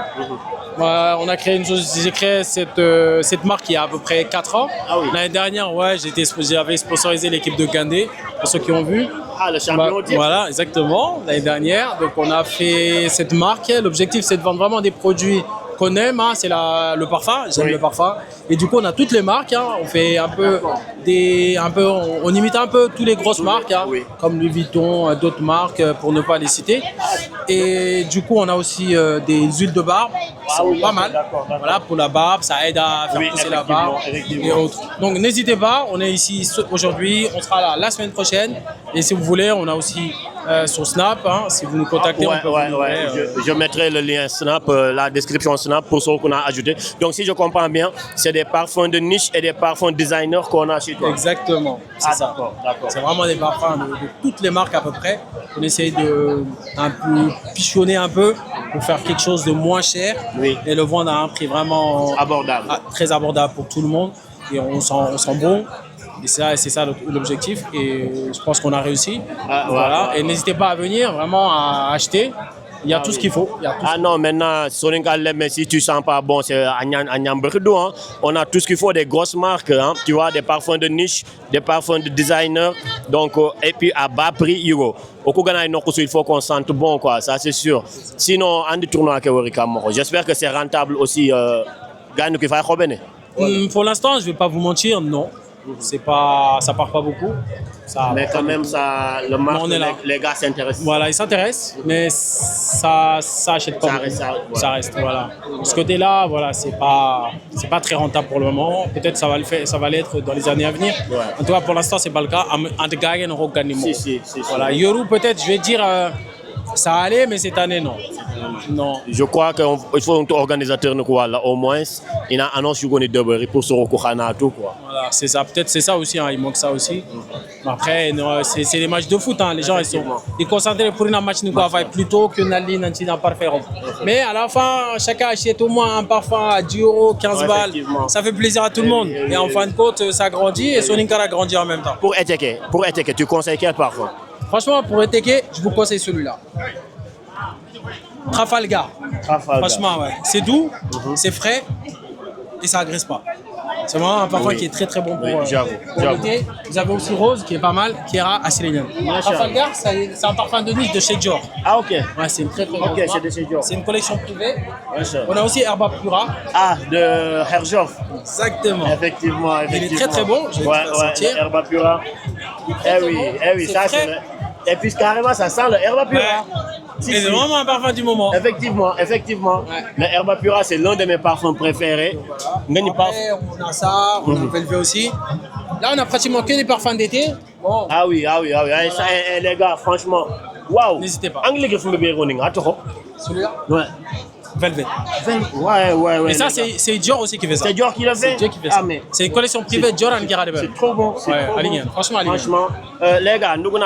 On a créé j'ai créé cette marque il y a à peu près 4 ans. Ah oui. L'année dernière ouais j'avais sponsorisé l'équipe de Gandé pour ceux qui ont vu. Ah, le champion voilà, exactement, l'année dernière. Donc, on a fait cette marque. L'objectif, c'est de vendre vraiment des produits qu'on aime. Hein. C'est le parfum, j'aime le parfum. Et du coup, on a toutes les marques. Hein. On fait on imite un peu toutes les grosses marques, hein, comme Louis Vuitton, d'autres marques, pour ne pas les citer. Et du coup, on a aussi des huiles de barbe. C'est pas mal. Voilà, pour la barbe, ça aide à faire pousser la barbe et autres. Donc, n'hésitez pas. On est ici aujourd'hui. On sera là la semaine prochaine. Et si vous voulez, on a aussi sur Snap. Hein, si vous nous contactez, on peut je mettrai le lien Snap, la description Snap pour ceux qu'on a ajouté. Donc, si je comprends bien, c'est des parfums de niche et des parfums designer qu'on a chez toi. Exactement, c'est ça. C'est vraiment des parfums de toutes les marques à peu près. On essaye de un peu pichonner un peu pour faire quelque chose de moins cher et le vendre à un prix vraiment abordable, très abordable pour tout le monde. Et on sent bon. Et c'est ça l'objectif. Et je pense qu'on a réussi. Voilà. Et n'hésitez pas à venir vraiment à acheter. Il y a tout ce qu'il faut. Non, maintenant, mais si tu ne sens pas bon, c'est Agnambrdo. Hein. On a tout ce qu'il faut, des grosses marques, hein, tu vois, des parfums de niche, des parfums de designer, donc, et puis à bas prix, euro. Il faut qu'on sente bon, quoi, ça c'est sûr. Sinon, on dit tournoi à j'espère que c'est rentable aussi. Pour l'instant, je ne vais pas vous mentir, non. Ça part pas beaucoup. Mais quand même, le marché, les gars s'intéressent. Voilà, ils s'intéressent, mais ça achète pas. Ça reste, voilà. De ce côté-là, voilà, c'est pas très rentable pour le moment. Peut-être ça va l'être dans les années à venir. Ouais. En tout cas, pour l'instant, c'est pas le cas. Voilà, Yoru, peut-être, je vais dire, ça allait, mais cette année, non. Non. Je crois qu'il faut un organisateur au moins il a annoncé qu'on est de pour se recourir tout quoi. Voilà, c'est ça, peut-être c'est ça aussi, hein, il manque ça aussi. Après c'est des matchs de foot, hein. Les gens ils concentrés pour un match plutôt que une ligne n'a pas fait. Mais à la fin, chacun achète au moins un parfum à 10 €, 15 balles. Ça fait plaisir à tout le monde. Et en fin de compte, ça grandit et Soninkara grandit en même temps. Pour Eteke, tu conseilles quel parfum? Franchement, pour Eteke, je vous conseille celui-là. Trafalgar. Franchement, ouais. C'est doux, c'est frais et ça agresse pas. C'est vraiment un parfum qui est très très bon pour l'été. Vous avez aussi Rose qui est pas mal, qui est Assyrienne. Trafalgar, c'est un parfum de niche de chez Dior. Ah ok. Ouais, c'est une très très bonne c'est de chez Dior. C'est une collection privée. On a aussi Herba Pura. Ah, de Herjov. Exactement. Effectivement. Il est très très bon. Herba Pura. Eh oui, ça c'est vrai. Et puis carrément, ça sent le Herba Pura. C'est vraiment un parfum du moment. Effectivement. Ouais. Le Herba Pura, c'est l'un de mes parfums préférés. Après, on a ça, on a Velvet aussi. Là, on a pratiquement que des parfums d'été. Bon. Ah oui. Les gars, franchement, waouh. N'hésitez pas. Celui-là? Ouais. Velvet. Ouais. Et ça, c'est Dior aussi qui fait ça. C'est Dior qui l'a fait? C'est une collection privée Dior and Gara. C'est trop bon. Franchement, les gars, nous avons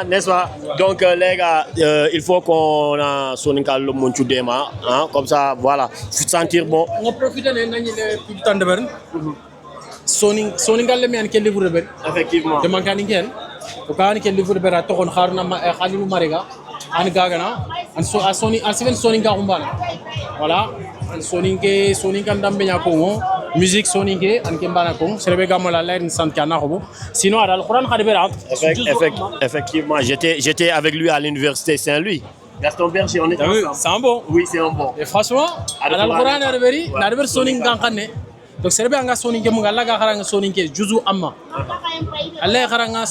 N'est-ce pas? Donc les gars, il faut qu'on a Soninka le Monchu Dema, hein, comme ça, voilà, faut sentir bon. On profite de temps de Berne. Soninka le mien qui est livre de effectivement. De Mankaniken. Au cas où il est livre de Berne, à Toron Harna, Khalilou Marega, An Gagana, An Seven Soninka Humbana. Voilà. Soninka Ndambenya Kongo, musique Soninke, An Kembana Kongo, c'est le Gamola Lain Santana Robo. Sinon, à l'Alcoran Khadibera. Effectivement, j'étais avec lui à l'université Saint-Louis. Gaston Berger, on était ensemble. C'est un bon. Oui, c'est un bon. Et franchement, à l'Alcoran Khadibera, Soninka Kane. Donc c'est bien que Soninke Mungala Garang Soninke, Juzu Amma. Allah Garanga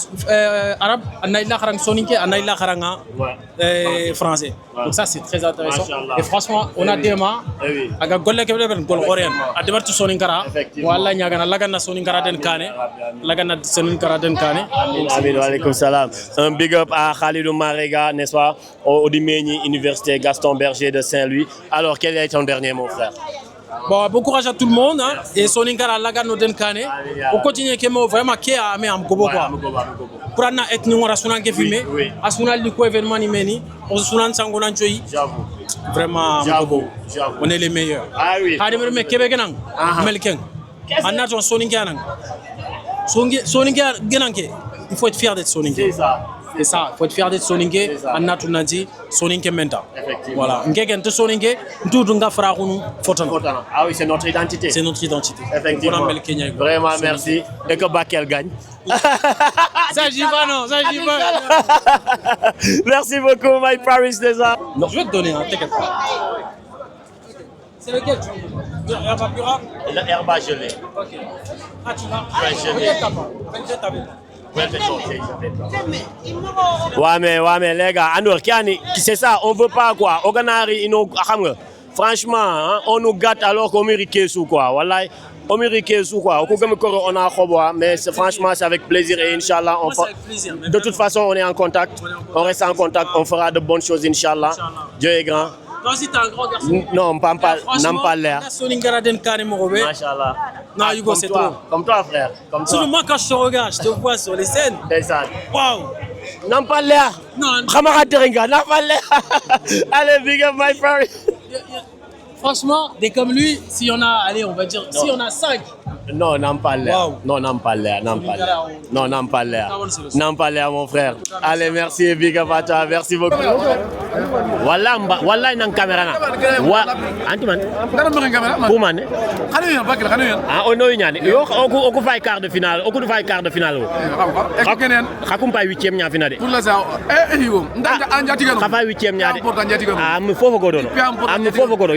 arabe, Anaïla Garang Soninke, Anaïla Garanga français. Donc ça c'est très intéressant. Et franchement, on a des mains. Aga golle ke ben gol korean. Ademar tu Soninkara. Walla nyagana lagana Soninkara den Kane. Lagana Soninkara den Kane. Amin wa alaykoum salam. Un big up à Khalilou Marega, n'est-ce pas? Au Dimeni Université Gaston Berger de Saint-Louis. Alors quel est ton dernier mot, frère? Bon, bon courage à tout le monde. Hein. Et Soninkara Lagano den Kane. On continue vraiment qui a amené un gobo quoi. Pour amener ethnie on a souvent que filmé. À souvent le coup événement ni meni. On se souvent sangonan choyi. J'avoue. Vraiment. J'avoue. On est les meilleurs. Ah oui. Hademir me Québec nang. Melken. Anaton Soninka nang. Soninka genanke. Il faut être fier d'être Soninka. C'est ça. C'est ça, il faut être fier d'être Soninké, Anatou Nadi, Soninké Menta. Effectivement. Voilà, Ngegen de Soninké, tout le monde fera un Fotana. Ah oui, c'est notre identité. C'est notre identité. Effectivement. Vraiment, merci. Et que Bakel gagne. Ça j'y va, non, ça j'y va. Merci beaucoup, my Paris déjà. Non, je vais te donner, hein, t'inquiète pas. C'est lequel tu veux? L'herbe pura? L'herbe gelée. Ok. Ah, tu l'as? Peut-être avec. Ouais mais les gars, c'est ça, on veut pas quoi. Franchement, hein, on nous gâte alors qu'on mérite sous quoi. Voilà, on mérite sous quoi. On a un mais franchement c'est avec plaisir et Inch'Allah de toute façon on est en contact. On reste en contact, on fera de bonnes choses Inch'Allah. Dieu est grand. Toi aussi t'es un grand garçon. Non, pas l'air. Machallah. Non, Hugo, c'est trop. Comme toi, frère. Comme toi. Moi, quand je te regarde, je te vois sur les scènes. C'est ça. Waouh. N'en pas l'air. Non. N'en pas l'air. Allez, big up, my friend. Franchement, des comme lui, si on a, allez, on va dire, si on a 5. Non, n'en pas l'air. Non, n'en pas l'air. Non, n'en pas l'air. N'en pas l'air, mon frère. Allez, merci, big up à toi. Merci beaucoup. Wallah, une caméra. Antiman. Comment? On a une. On fait quart de finale. On fait quart de finale. On fait 8e finale. Pour l'instant, on fait 8e. Ah, me faut godo. Ah, me faut godo.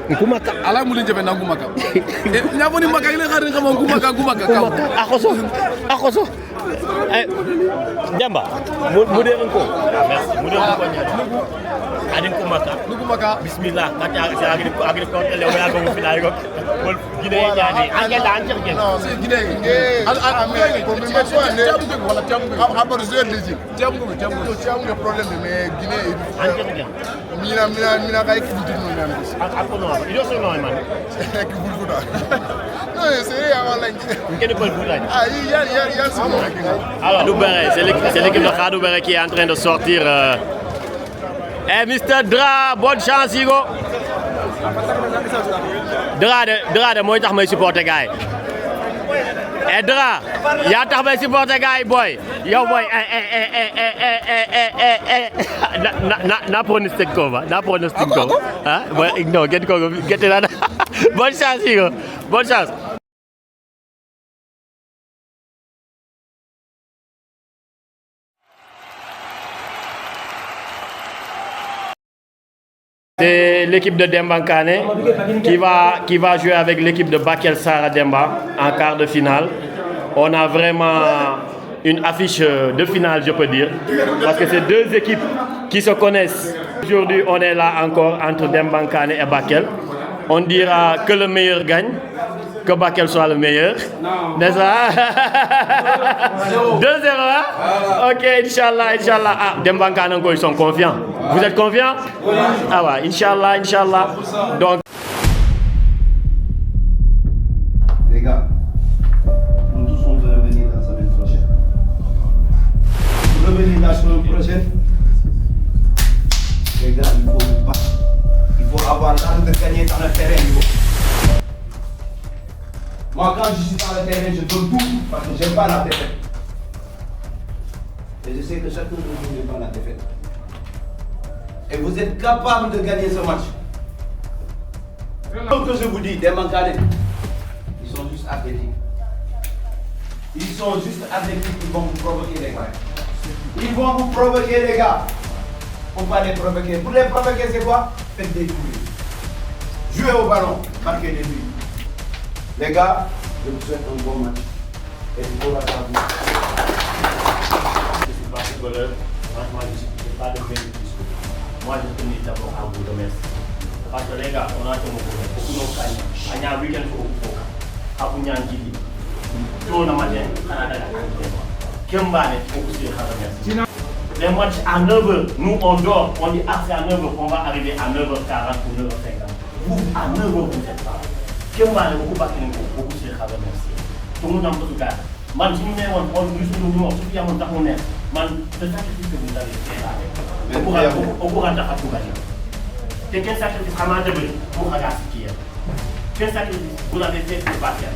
Nkumaka. Ala mulin jabe na ngumaka. Nyaboni maka ile khare kama ngumaka. Akoso. Jamba. Modern ko. Merci. Modern ko nya. Adin kumaka. Bismillah. Kata agri ko le wala ko final ko. Bol gide nyani. Angela anjir. Non, c'est gide. Ame ko mi so ane. Wala tiamu. Habar zeur deji. Tiamu problème mais gide. Anjir. Mina kay ki bitu no nyam. Akono. Il est non man. Ki bulfuda. Non, c'est wala gide. Ngene bol bulfuda. Ah, il alors, c'est l'équipe de Khadouberé qui est en train de sortir. Eh, Mr. Dra, bonne chance, Hugo. Dra, moi, je suis supporter, gars. Eh, Dra, y'a ta supporter, gars, boy. Yo, boy, na pronostic, na pronostic. Hein? Non, get là. Bonne chance, Hugo. Bonne chance. C'est l'équipe de Demba Kane qui va jouer avec l'équipe de Bakel Sara Demba en quart de finale. On a vraiment une affiche de finale, je peux dire, parce que c'est deux équipes qui se connaissent. Aujourd'hui, on est là encore entre Demba Kane et Bakel. On dira que le meilleur gagne, que Bakel soit le meilleur. N'est-ce pas? 2-0, hein? Ok, Inch'Allah. Ah, Demba Kane, ils sont confiants. Vous êtes confiants? Ah ouais, Inch'Allah. Donc. Les gars, nous tous on veut venir dans sa le terrain. Moi, quand je suis sur le terrain, je donne tout parce que j'aime pas la défaite. Et je sais que chacun de vous n'aime pas la défaite. Et vous êtes capable de gagner ce match. Comme que je vous dis, des Mancadés, ils sont juste athlétiques. Ils sont juste athlétiques, ils vont vous provoquer les gars. Ils vont vous provoquer les gars. Faut pas les provoquer. Pour les provoquer, c'est quoi? Faites des coups. Jouez au ballon, marquez des buts. Les gars, je vous souhaite un bon match. Et il faut attendre. Je ne suis pas footballeur. Franchement, je ne suis pas de mérite. Moi, je tenais d'abord à vous remercier. Parce que les gars, on a tout le monde. Tout le monde. Il y a un week-end pour vous. Après, il y a un petit peu. Tout le matin, on a un les matchs à 9h, nous on dort, on dit c'est à 9h, on va arriver à 9h40 ou 9h50. Vous, à 9h, vous n'êtes pas là. Kembane, beaucoup pas beaucoup de choses à remercier. Tout le monde en tout cas. Man, si nous avons un si on a man, le sacrifice que vous avez fait, au courant de la gagner. C'est quel sacrifice à manger pour regarder ce qui est. Quel sacrifice vous avez fait pour partir.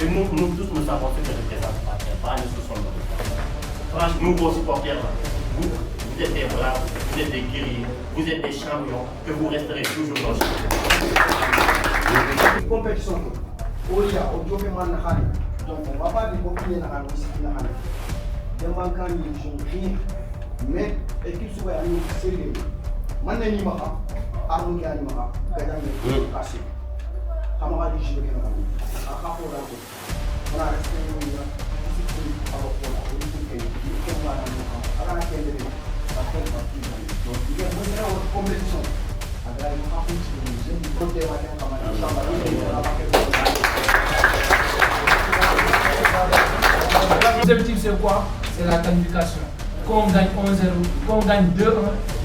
Et nous tous nous savons ce que représente partir, pas nous tous sommes. Franchement, nous vos supporters, vous êtes des braves, vous êtes des guerriers, vous êtes des champions, que vous resterez toujours dans ce compétition. Donc on ne va pas dire qu'il y a un des manquants qui sont rien. Mais l'équipe soit sérieuse. Maintenant, il y a un arme qui a cassé. On a resté L'objectif c'est quoi? C'est la qualification. Quand on gagne 1-0, quand on gagne 2-1,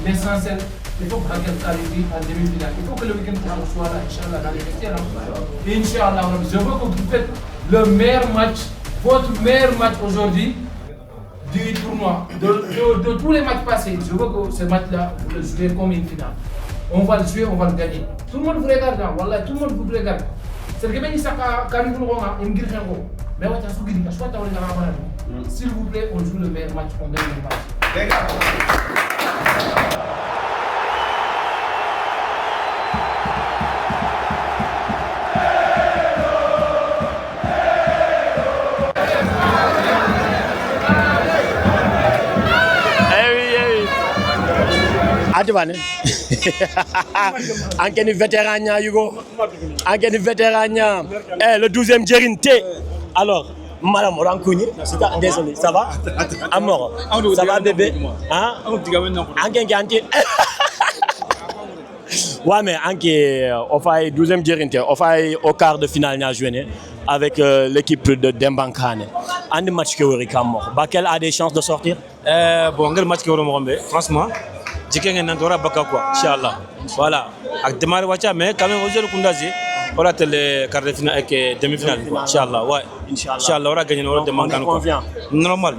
l'essentiel, il faut que Bakel qualifie en demi-finale. Il faut que le week-end prochain soit là, Inch'Allah, dans les vestiaires. Inch'Allah, je veux que vous faites le meilleur match, votre meilleur match aujourd'hui du tournoi. De tous les matchs passés, je veux que ce match-là, vous le jouez comme une finale. On va le jouer, on va le gagner. Tout le monde vous regarde, voilà, tout le monde vous regarde. C'est ce que je dis, s'il vous plaît, on joue le meilleur match, on gagne le match. Adivane. Ankeni vétéran Hugo. Ankeni vétéran. Le 12e Djerinté. Alors, madame Orankouni, désolé, ça va? Amor, ça va bébé? Hein? Ankeni. Ouais, mais on fait 12e Djerinté, on fait au quart de finale avec l'équipe de Dembankane. Un match qui est Bakel a des chances de sortir? Bon, le match qui est franchement. Jikengen Nantora Baka quoi, Inch'Allah. Voilà. Avec démarrer Wacha, mais quand même aujourd'hui Kundazi, on a le quart de finale et demi-finale. Inch'Allah, ouais. Inch'Allah, on a gagné le demande. Normal.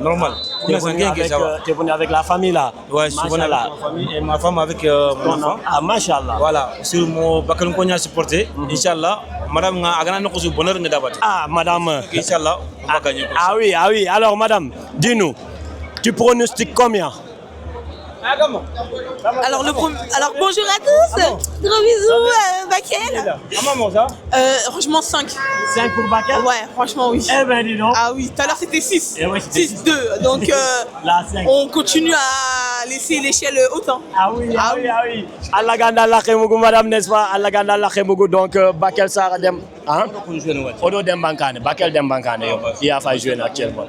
Tu es venu avec la famille là? Ouais, je suis venu là. Et ma femme avec mon enfant. Ah, Machallah. Voilà. Sur mon Bakel Konya supporté, Inch'Allah. Madame Agana n'a pas bonheur de d'abord. Ah, madame. Inch'Allah, on va gagner. Ah oui. Alors, madame, dis-nous, tu pronostiques combien? Alors bonjour à tous, gros bisous Bakel. Franchement 5. 5 pour Bakel? Ouais, franchement oui. Eh ben dis donc. Ah oui, tout à l'heure c'était 6. Ouais, 6-2. Donc là, 5. On continue à laisser l'échelle haute. Hein. Ah oui. Allah ganda Allah khemugu madame, n'est-ce pas? Allah ganda Allah khemugu, donc Bakel Sara dem hein? Odo Dembankane, Bakel Dembankane il a fait jouer actuellement.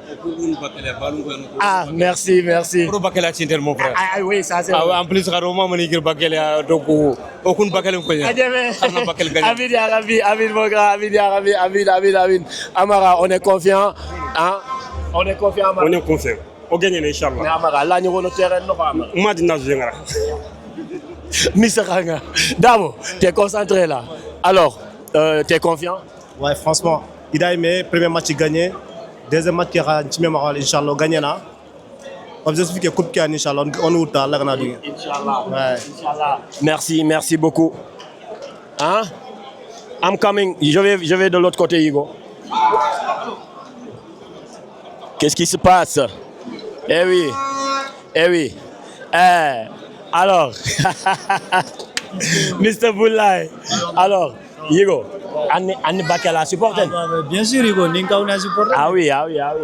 Ah, merci. Pour Bakel à Tinter mon frère. Ah oui, ça c'est. En plus Raroma Manigir Bakel donc aucun Bakel en Kenya. Avid mon grand, Avid. Amara, on est confiant, hein? On est confiant. On gagne Inch'Allah. Mais Amara, là nous on terrain no Amara. Madina Zengara. Misranga. Dabo, tu es concentré là. Alors, tu es confiant? Ouais, franchement, il a aimé premier match gagné, deuxième match qui a Inch'Allah gagné là. Objectif que coupe qui a Inch'Allah on est là Inch'Allah. Ouais. Inch'Allah. Merci beaucoup. Hein? I'm coming. Je vais de l'autre côté, Hugo. Qu'est-ce qui se passe? Eh oui. Alors, Mr. Boulay. Alors, Hugo, Anne Bakela supporter? Bien sûr, Hugo, Ninka on a supporté. Ah oui.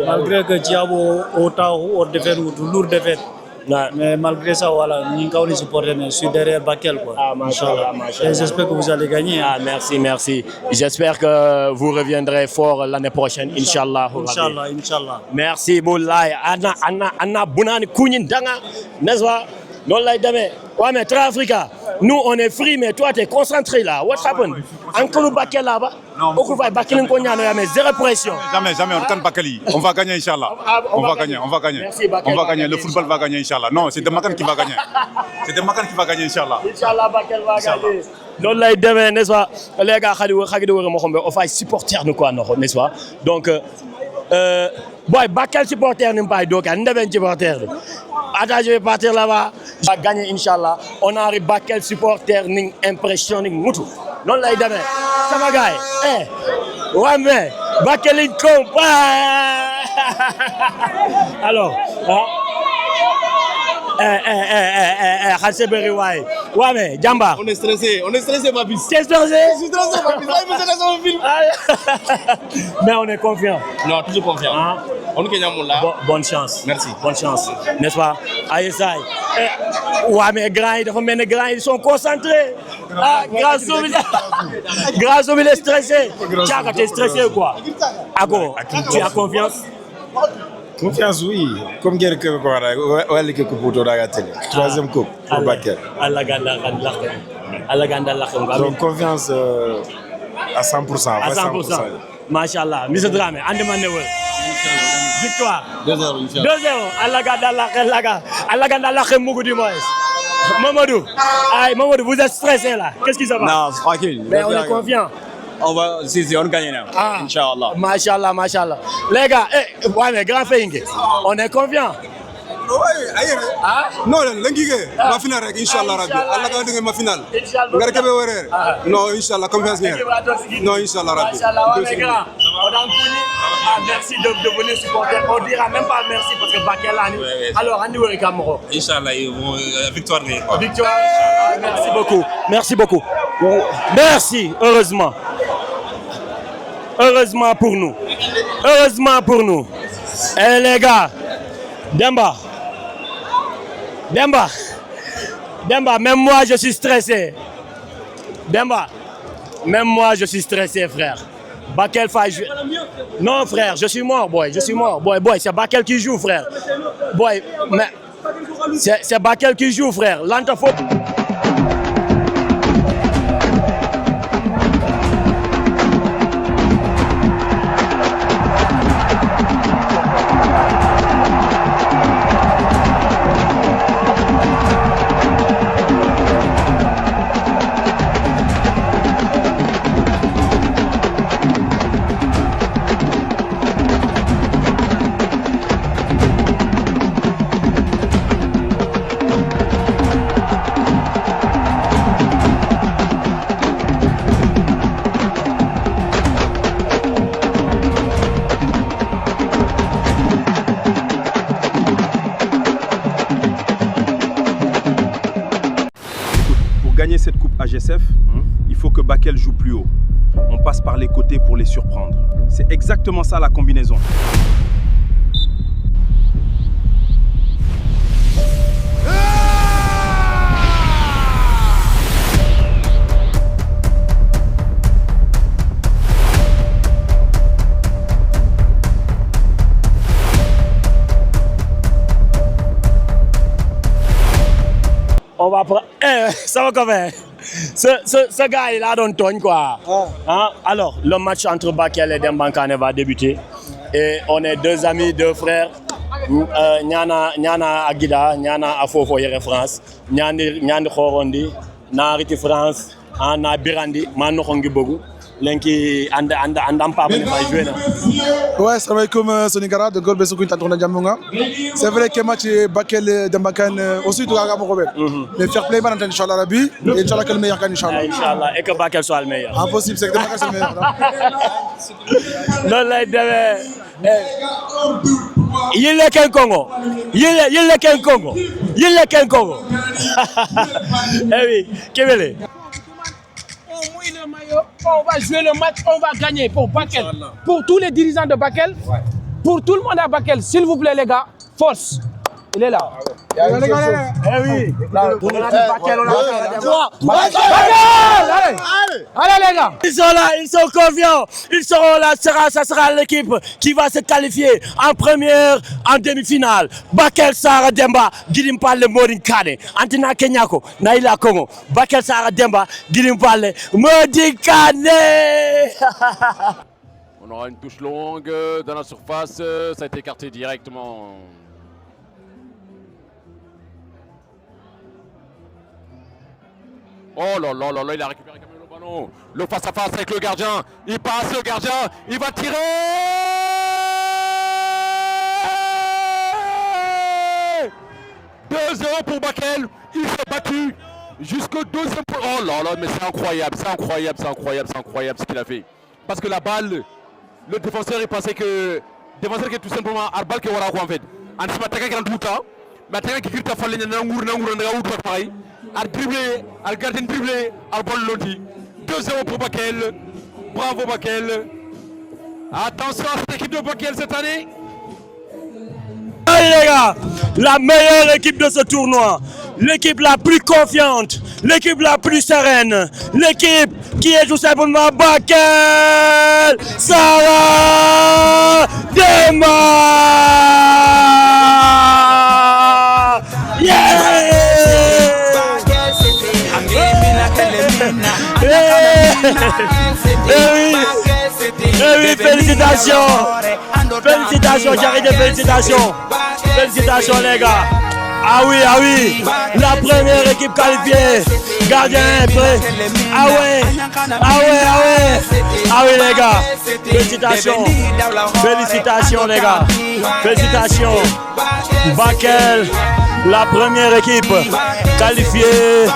Malgré que Diabo au défaite ou lourd défaite. Mais malgré ça, voilà, Ninka on est supporté, mais je suis derrière Bakel, quoi. Ah, machallah. J'espère que vous allez gagner. Ah, merci. J'espère que vous reviendrez fort l'année prochaine, Inch'Allah. Inch'Allah. Merci, Boulay. Anna Bounani Kounin Danga, n'est-ce pas? Non, là, demain. Ouais, mais Tra-Africa, nous, on est free, mais toi, tu es concentré là. What happened? Encore Bakel là-bas? On va Bakel, mais zéro pression. Jamais, on ne Bakeli. On va gagner, Inch'Allah. On va gagner. Merci, Bakel. On va gagner. Le football va gagner, Inch'Allah. Non, c'est Demakan qui va gagner. C'est Demakan qui va gagner, Inch'Allah. Inch'Allah, Bakel va gagner. Non, là, demain, n'est-ce pas? Les gars, on va supporter nous, quoi, n'est-ce pas? Donc, Bakel supporter n'est pas donc, on est supporter. Attends, je vais partir là-bas. Je vais gagner, Inch'Allah. On arrive Bakel supporter, impressionning, moutou. Non, là, demain. Ça va, gars. Ouais, mais Bakel in comp. Alors, ouais, mais Djamba. On est stressé, ma fille. T'es stressé? Je suis stressé, ma fille. Il me stresse dans mon film. Mais on est confiant. Non, toujours confiant. Hein? On est gagnant, là. Bonne chance. Merci. Bonne chance. N'est-ce pas? Aïe, ça. Ouais, mais grands, ils sont concentrés. Grâce au il est stressé. Tiens, t'es stressé ou quoi? Ago, tu as confiance? Confiance, oui. Comme Guerre que quoi, l'équipe pour la télé. Troisième coupe pour Bakel. Donc confiance à 100%. À 100%. Machallah. Monsieur Dramé, Andemane victoire. 2-0, Inch'Allah. 2-0. Allah ganda Mougou du moins. Mamadou, vous êtes stressé là. Qu'est-ce qui se passe? Non, c'est tranquille. Mais on est confiant. Si, on gagne là. Inch'Allah. Machallah. Les gars, ouais, mais grand fait, on est confiant. Non, ma finale rek Inch'Allah rabbi. Allah ka dinga ma finale. Ngar kebe werere. Non, Inch'Allah confiance ngeen. Non, Inch'Allah rabbi. Merci de venir supporter. On dira même pas merci parce que Bakel là. Alors, Andy Kamoro. Inch'Allah, victoire. Victoire. Merci beaucoup. Merci, heureusement pour nous. Et les gars, Demba, même moi je suis stressé. Frère. Bakel fait jouer. Non, frère, je suis mort, boy. C'est Bakel qui joue, frère. Boy, mais c'est Bakel qui joue, frère. L'antafo. Gagner cette coupe AGSF, il faut que Bakel joue plus haut. On passe par les côtés pour les surprendre. C'est exactement ça la combinaison. On va prendre. Ça va quand même. Ce gars, il a donné tonne quoi. Hein? Alors, le match entre Bakel et Dembankane va débuter. Et on est deux amis, deux frères. Nyana Agida, Nyana Afofo Yere France, Nyani Khorondi, Nariti France, Na Birandi, Manokongi Bogu. lenki andam pa pour pas jouer là. Ouais, salam alaikum Sonigara de Golbe Sokou Tantona Djamunga. C'est vrai que match Bakel Dembakan aussi tout à problème. Mais fair play maintenant inchallah Rabbi et inchallah que le meilleur inchallah. Inchallah et que Bakel soit le meilleur. Impossible, c'est que Dembakan soit le meilleur. Non là deve Yile ken Congo. Yile ken Congo. Yile ken Congo. Eh oui, Kebele. On va jouer le match, on va gagner pour Bakel. Pour tous les dirigeants de Bakel, pour tout le monde à Bakel, s'il vous plaît les gars, force. Il est là. Eh oui. Bakel, on a allez les gars. Ils sont là, ils sont confiants. Ils seront là, ça sera l'équipe qui va se qualifier en première, en demi-finale. Bakel Sara Demba, Gilimpale Morinkane, Antina Kenyako, Naila Congo. Bakel Sara Demba, Gilimpale Morinkane. On aura une touche longue dans la surface, ça a été écarté directement. Oh là là là là, il a récupéré quand même le ballon. Le face à face avec le gardien. Il passe le gardien, il va tirer. 2-0 pour Bakel. Il s'est battu jusqu'au deuxième point. Oh là là, mais c'est incroyable, c'est incroyable, c'est incroyable, c'est incroyable ce qu'il a fait. Parce que la balle, le défenseur il pensait que le défenseur qui est tout simplement à balle qui aura quoi en fait. En fait, il y a un tout temps. Mais il y a un qui a fallu un pareil. Al dribblé, al gardien dribblé, al bol loti. 2-0 pour Bakel. Bravo Bakel. Attention à cette équipe de Bakel cette année. Allez les gars, la meilleure équipe de ce tournoi, l'équipe la plus confiante, l'équipe la plus sereine, l'équipe qui est tout simplement Bakel Sara Demba. Yeah! Eh oui, félicitations! Félicitations, j'arrête de félicitations! Félicitations les gars! Ah oui, la première équipe qualifiée, gardien prêt. Ah oui les gars, félicitations, félicitations les gars, félicitations. Bakel, la première équipe qualifiée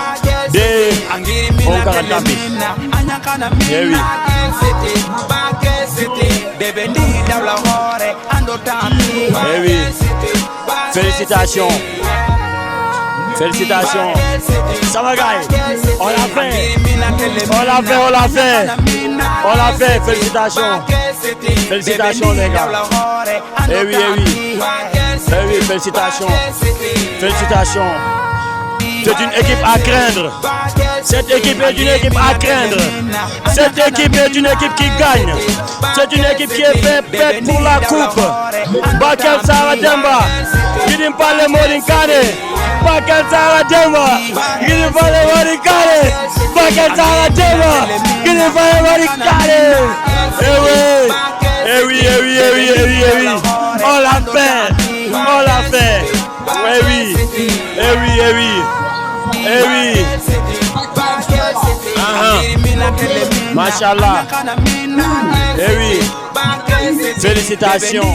des Onkaratabi. Eh oui. Eh oui, félicitations. Félicitations. Ça va, gars. On l'a fait. Félicitations. Félicitations, les gars. Eh oui, félicitations. Félicitations. C'est une équipe à craindre. Cette équipe est une équipe à craindre. Cette équipe est une équipe qui gagne. C'est une équipe qui est faite pour la coupe. Bakel Sara Demba, Gilimpale Morinkane. Bakel Sara Demba, Gilimpale Morinkane. Bakel Sara Demba, Gilimpale Morinkane. Eh oui. On l'a fait. Eh oui. Machallah. Eh oui. Félicitations.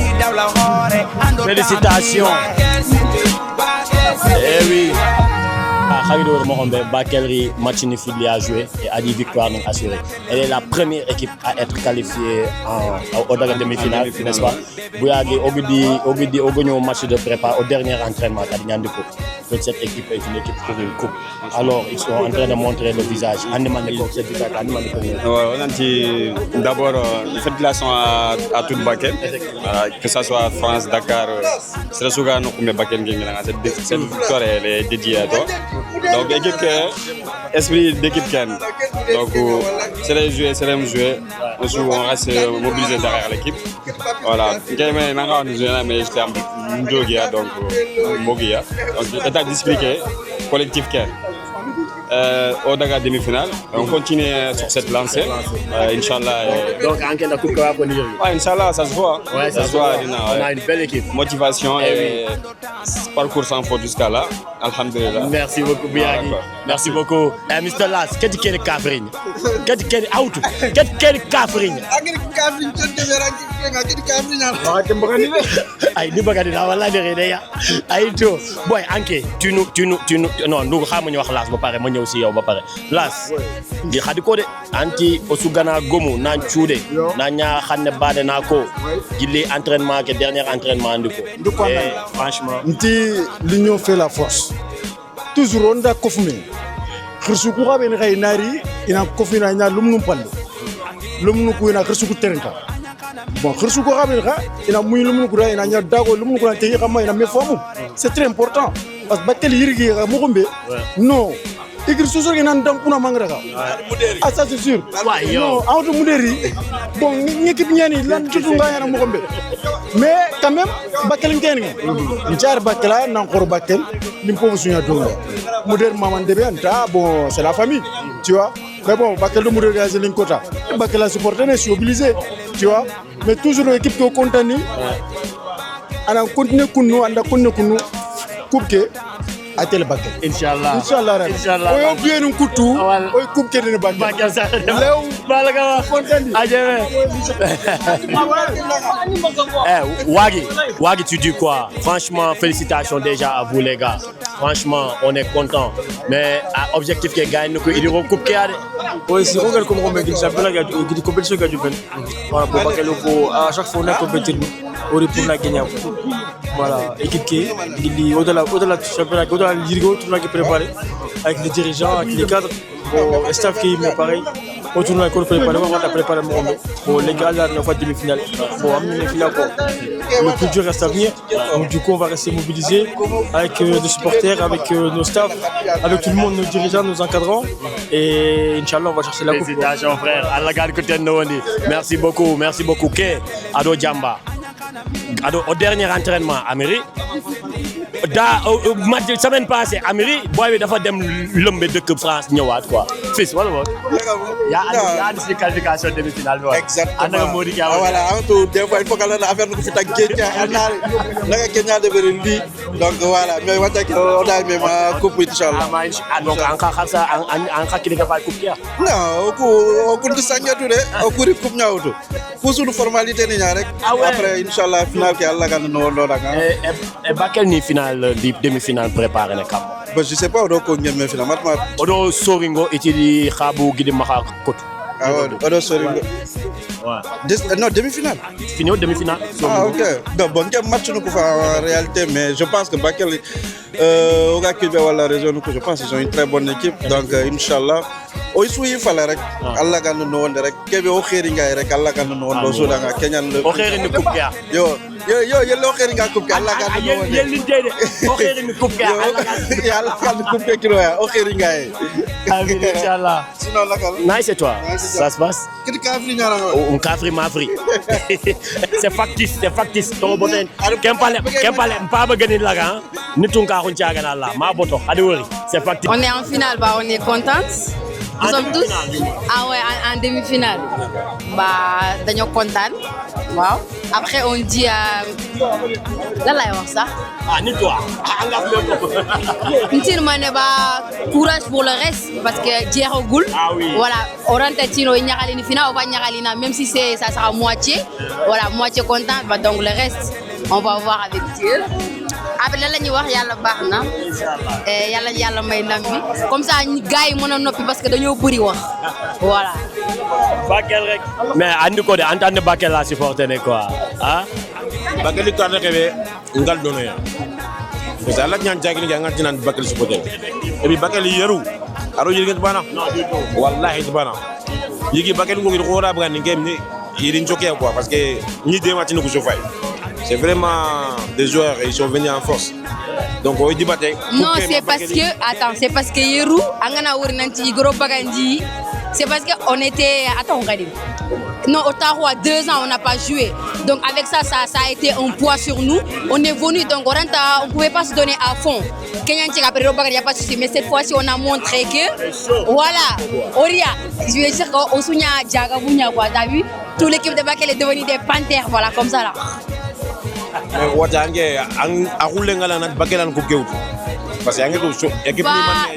Eh oui. Bakel match ni a joué et a 10 victoires non assurées. Elle est la première équipe à être qualifiée au demi-finale, n'est-ce pas? Bouyagi au match de prépa au dernier entraînement cette équipe est une équipe pour une coupe. Alors ils sont en train de montrer le visage. D'abord, félicitations à toute Bakel, que ce soit France, Dakar, c'est souvent nous Bakel cette victoire elle est dédiée à toi. Donc équipe esprit d'équipe Ken. Donc c'est les jouer. On reste mobilisé derrière l'équipe. Voilà. Mais j'étais un jogia donc Mogia. Donc état d'expliquer collectif Ken. au Dakar demi-finale. On continue sur cette lancée. Inch'Allah. Donc, en quel coup va venir? Inch'Allah, ça se voit. Ouais, ça se voit. On a une belle équipe. Motivation et parcours sans faute jusqu'à là. Alhamdulillah. Merci beaucoup, Biagi. Merci beaucoup. Mr. Las, qu'est-ce qu'il y a de Kafrine? Qu'est-ce qu'il y a de out? Qu'est-ce qu'il y a de Kafrine? Ay, di bagadi la wala de redeya. Ay to. Boy, anke, tu nous non, nous xamuñu wax Las ba paré ma ñew ci yow ba paré. Las. Di xadi ko de anti osugana gomu nan ciude. Na nya xamne bade na ko. Gilli entraînement ke dernier entraînement ndiko. Franchement, l'union fait la force. Toujours on da kofme. Khirsuku ga ben xey nari ina kofina nya lumnu palle. Lumnu ko ina khirsuku terenka. Bon, khirsuku ga ben xa ina muy lumnu ko ina nya dago lumnu ko te xama ina me fomu. C'est très important parce que bakel yirgi ga mo gombe. Non. Igir susur ina ndankuna mangraka. Ah ça c'est sûr. Non, auto muderi. Bon, ni équipe ñani lan tutu nga yana mo gombe. Mais quand même bakel ngene ngi. Njar bakela nan khor bakel lim ko sunya donga. Muder maman debe anta bon, c'est la famille, tu vois. Mais bon, bakel do muder gaze linkota. Bakel a supporter ne obligé, tu vois. Mais toujours l'équipe qui est contente. Ana continue kunu anda kunu coupe ke atel bakel. Inch'Allah. Inch'Allah. Oyo bien kutu. Oyo coupe ke ne bakel. Bakel sa. Lew balaga contente. Ajeme. Wagi, tu dis quoi? Franchement, félicitations déjà à vous les gars. Franchement, on est content. Mais objectif qui gagne, il y aura une coupe qui a. Oui, si on regarde comment on met le championnat, il y a une compétition qui a du peine. Voilà, pour bakel, à chaque fois on a compétition, on est pour la gagner. Voilà, équipe qui est au-delà du championnat, au-delà du tournoi qui est préparé, avec les dirigeants, avec les cadres, le staff qui est pareil. Au tournoi qu'on prépare, on va préparer le monde. Bon, les gars, là, on va demi-finale. Bon, amener les finales, le plus dur reste à venir. Donc, du coup, on va rester mobilisés avec nos supporters, avec nos staffs, avec tout le monde, nos dirigeants, nos encadrants. Et Inch'Allah, on va chercher la coupe. Félicitations, frère. Merci beaucoup, merci beaucoup. Ke Ado Jamba. Au dernier entraînement, Amiri. Match semaine passée, Amiri, boy, dafa dem lëmbe dëkk France ñëwaat quoi. Fils, wala boog. yaa andi si qualification demi-finale bi. Exactement. Voilà, des fois il faut que la affaire nous fait Kenya, la Kenya de Burundi. Donc voilà, mais on a même coupe Inch'Allah. Donc en cas qu'il pas coupe kia. Non, au cours de sanya tout de, au cours de coupe ñawto. Pour une formalité ni rek. Après Inch'Allah finale que Allah gagne no do daga. Et bakel ni finale demi-finale préparé na kam. Je sais pas où on gagne finale matmat. Odo Soringo etili khabu gidi maka kotu. Ah ouais, Odo Soringo. Ouais. Non, demi-finale. Fini au demi-finale. Ah ok. Donc bon match nous pour en réalité, mais je pense que Bakel au gars qui va la région, je pense qu'ils ont une très bonne équipe. Donc Inch'Allah. O isu yi fala rek Allah ga no wonde rek kebe o xeri ngay rek Allah ga no wondo so da nga kenyan le o xeri ni coupe ya yo lo xeri nga coupe Allah ga no wonde yel ni dede o xeri ni coupe ya Allah ga no coupe kilo ya o xeri ngay amin Inch'Allah. Sinon la kal nice et toi ça se passe kiti kafri ñara on kafri mafri c'est factice to boten kempale pa ba gëni la ga nitun ka xun ciaga na la ma boto adi wori c'est factice. On est en finale, bah on est contente. Nous sommes tous en demi-finale. Bah, dañoo kontaan. Waaw. Après on dit lan lay wax sax. Ah ni toi. Ntin mané ba courage pour le reste parce que jeexagul. Ah oui. Voilà, Orantino ñaxali ni finale, on va ñaxali na même si ça sera moitié. Voilà, moitié content. Bah donc le reste, on va voir avec Dieu. Après lan lañuy wax yalla baxna yalla may ndam bi comme ça gaay mëna nopi parce que dañoo bëri wax voilà Bakel rek mais andi ko de entendre Bakel la supporter ne quoi ah Bakel ko na kebe ngal dono ya parce que Allah ñaan jagni nga ngati nan Bakel supporter et puis Bakel yeru aro yiri bana non du tout wallahi bana yigi Bakel ngo ngi xora ba ngem ni yiri njoké quoi parce que ñi de match ko fay. C'est vraiment des joueurs, ils sont venus en force. Donc on dit non, c'est parce que Yeru, angana wori nanti gros bagandi c'est parce qu'on était... Attends, regardez. Non, au Taroua, 2 ans, on n'a pas joué. Donc avec ça a été un poids sur nous. On est venu, donc on ne pouvait pas se donner à fond. Kenyan Tchèque, après il n'y a pas de souci. Mais cette fois-ci, on a montré que... Voilà, Oria, je veux dire qu'on sounia Djagabounia, quoi. T'as vu? Toute l'équipe de Bakel est devenue des panthères, voilà, comme ça là.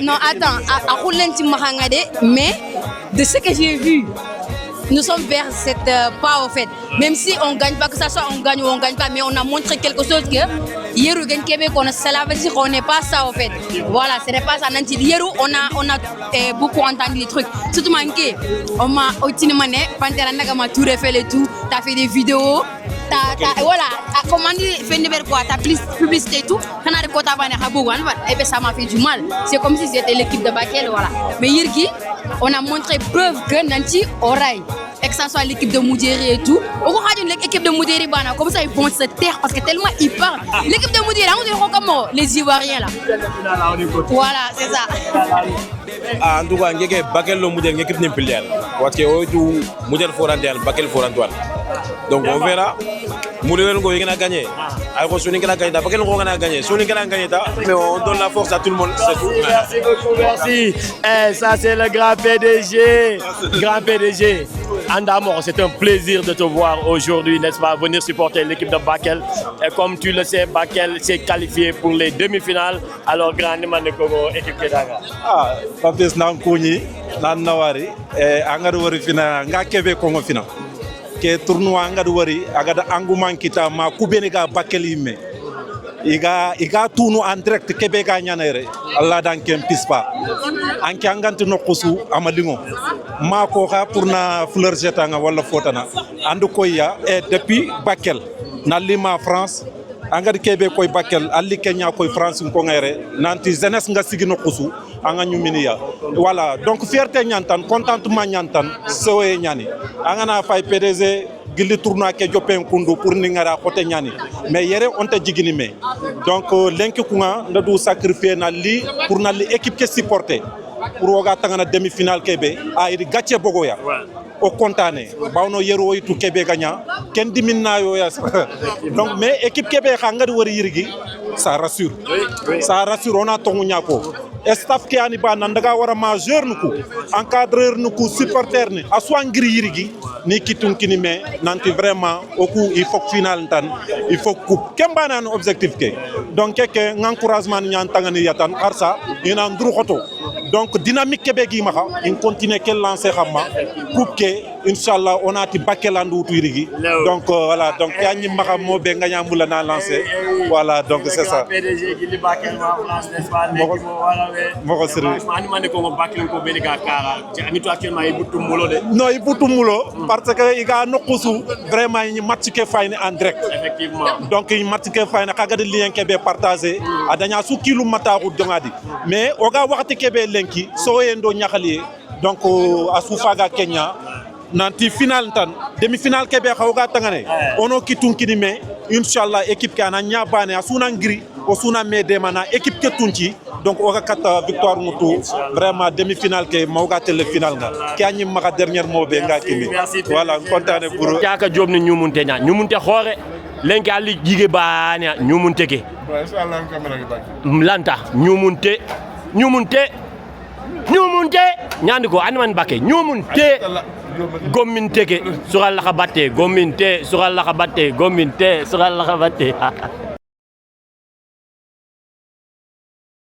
Non, attends, mais de ce que j'ai vu, nous sommes vers cette pas au fait. Même si on ne gagne pas, que ça soit on gagne ou on ne gagne pas, mais on a montré quelque chose que Yeru gagne Québec, cela veut dire qu'on n'est pas ça au fait. Voilà, ce n'est pas ça. Yeru, on a beaucoup entendu des trucs. Surtout manqué. On m'a mané, Pantera m'a tout refait et tout. T'as fait des vidéos. Voilà, comment dire, fait quoi, t'as publicité et tout. Et bien ça m'a fait du mal. C'est comme si c'était l'équipe de Bakel, voilà. Mais Yirgi, on a montré preuve que Nanti oreille. Et que ça soit l'équipe de Moudiri et tout. L'équipe de Moudiri, comme ça ils vont se taire parce que tellement ils parlent. L'équipe de Moudiri, on dirait comment les Ivoiriens là. Voilà, c'est ça. En tout cas, Bakel le Moudiri, l'équipe n'est plus là. Parce que Moudiri Forandial, Bakel Forantoile. Donc on verra. Moudiri Ngo a gagné. Alors Soninga a gagné. Bakel Ngo a gagné. Soninga a gagné. Mais on donne la force à tout le monde. Merci beaucoup, merci. Ça c'est le grand PDG. Grand PDG. Andamor, c'est un plaisir de te voir aujourd'hui, n'est-ce pas, venir supporter l'équipe de Bakel. Et comme tu le sais, Bakel s'est qualifié pour les demi-finales. Alors, grandement de Congo, équipe Kedaga. Ah, Papis Nankouni, Nanawari, et Angadouari Fina, Ngakebe Congo Fina. Que tournoi Angadouari, Agada Angouman Kita, ma Kubenega Bakelime. Iga tourno en direct Québec à Nyanere, Allah dans Kem Pispa. Anki Angant no Kosu, Amalingo. Ma koha pour na fleur jetanga wala fotana. Andu koya et depuis Bakel, na Lima France, Angad Québec koy Bakel, Ali Kenya koy France ngongere, nanti jeunesse nga sigi no Kosu, anga nyuminia. Voilà, donc fierté nyantan, contentement nyantan, soe nyani. Angana fay PDG gilli tournoi ke jopen kundu pour ningara côté ñani mais yere on ta jigini me donc lenki kunga ndadu sacrifier na li pour na li équipe ke supporter pour woga tangana demi finale kebe a iri gatché bogoya o kontane bawno yero yitu kebe gagna ken diminna yo ya donc mais équipe kebe xanga di wori yirigi ça rassure on a tongu ñako staff ki ani ba nandaga wara majeur nuku encadreur nuku supporter ni aswa ngiri yirigi ni kitun kini me nanti vraiment oku il faut final tan il faut coupe kemba nan objectif ke donc ke encouragement ñan tangani yatan arsa ina ndru xoto donc dynamique kebegi maxa in continue quel lancer xamma coupe ke inshallah on a ti bakelandu tuirigi donc voilà donc yañi maxa mo be nga ñambula na lancer voilà donc c'est ça PDG qui li bakel ma place n'est-ce pas l'équipe voilà moko seri ani mane ko bakel ko benega kara ci amitu actuellement il butu mulo de non il butu mulo parce que iga nokusu vraiment ñi match ke fayni en direct effectivement donc ñi match ke fayna kaga de lien ke be partager adanya su kilu mataxu dongadi mais oga waxti ke be lenki so yendo ñaxali donc asufaga Kenya nanti final tan demi final kebe xawga tangane ono kitun kinime inshallah équipe kana ñabane asuna ngiri o suna mede mana équipe ke tunci donc oga kata victoire mutu vraiment demi final ke mawga tele final nga kiani maka dernier mot be nga kimi voilà contane pour jaka job ni ñumunte ña ñumunte xore lenki ali jige baane ñumunte ke inshallah camera gi bak lanta ñumunte ñandi ko ani man bakke ñumunte gomin tege sural la khabate gomin te sural la khabate gomin te sural la khabate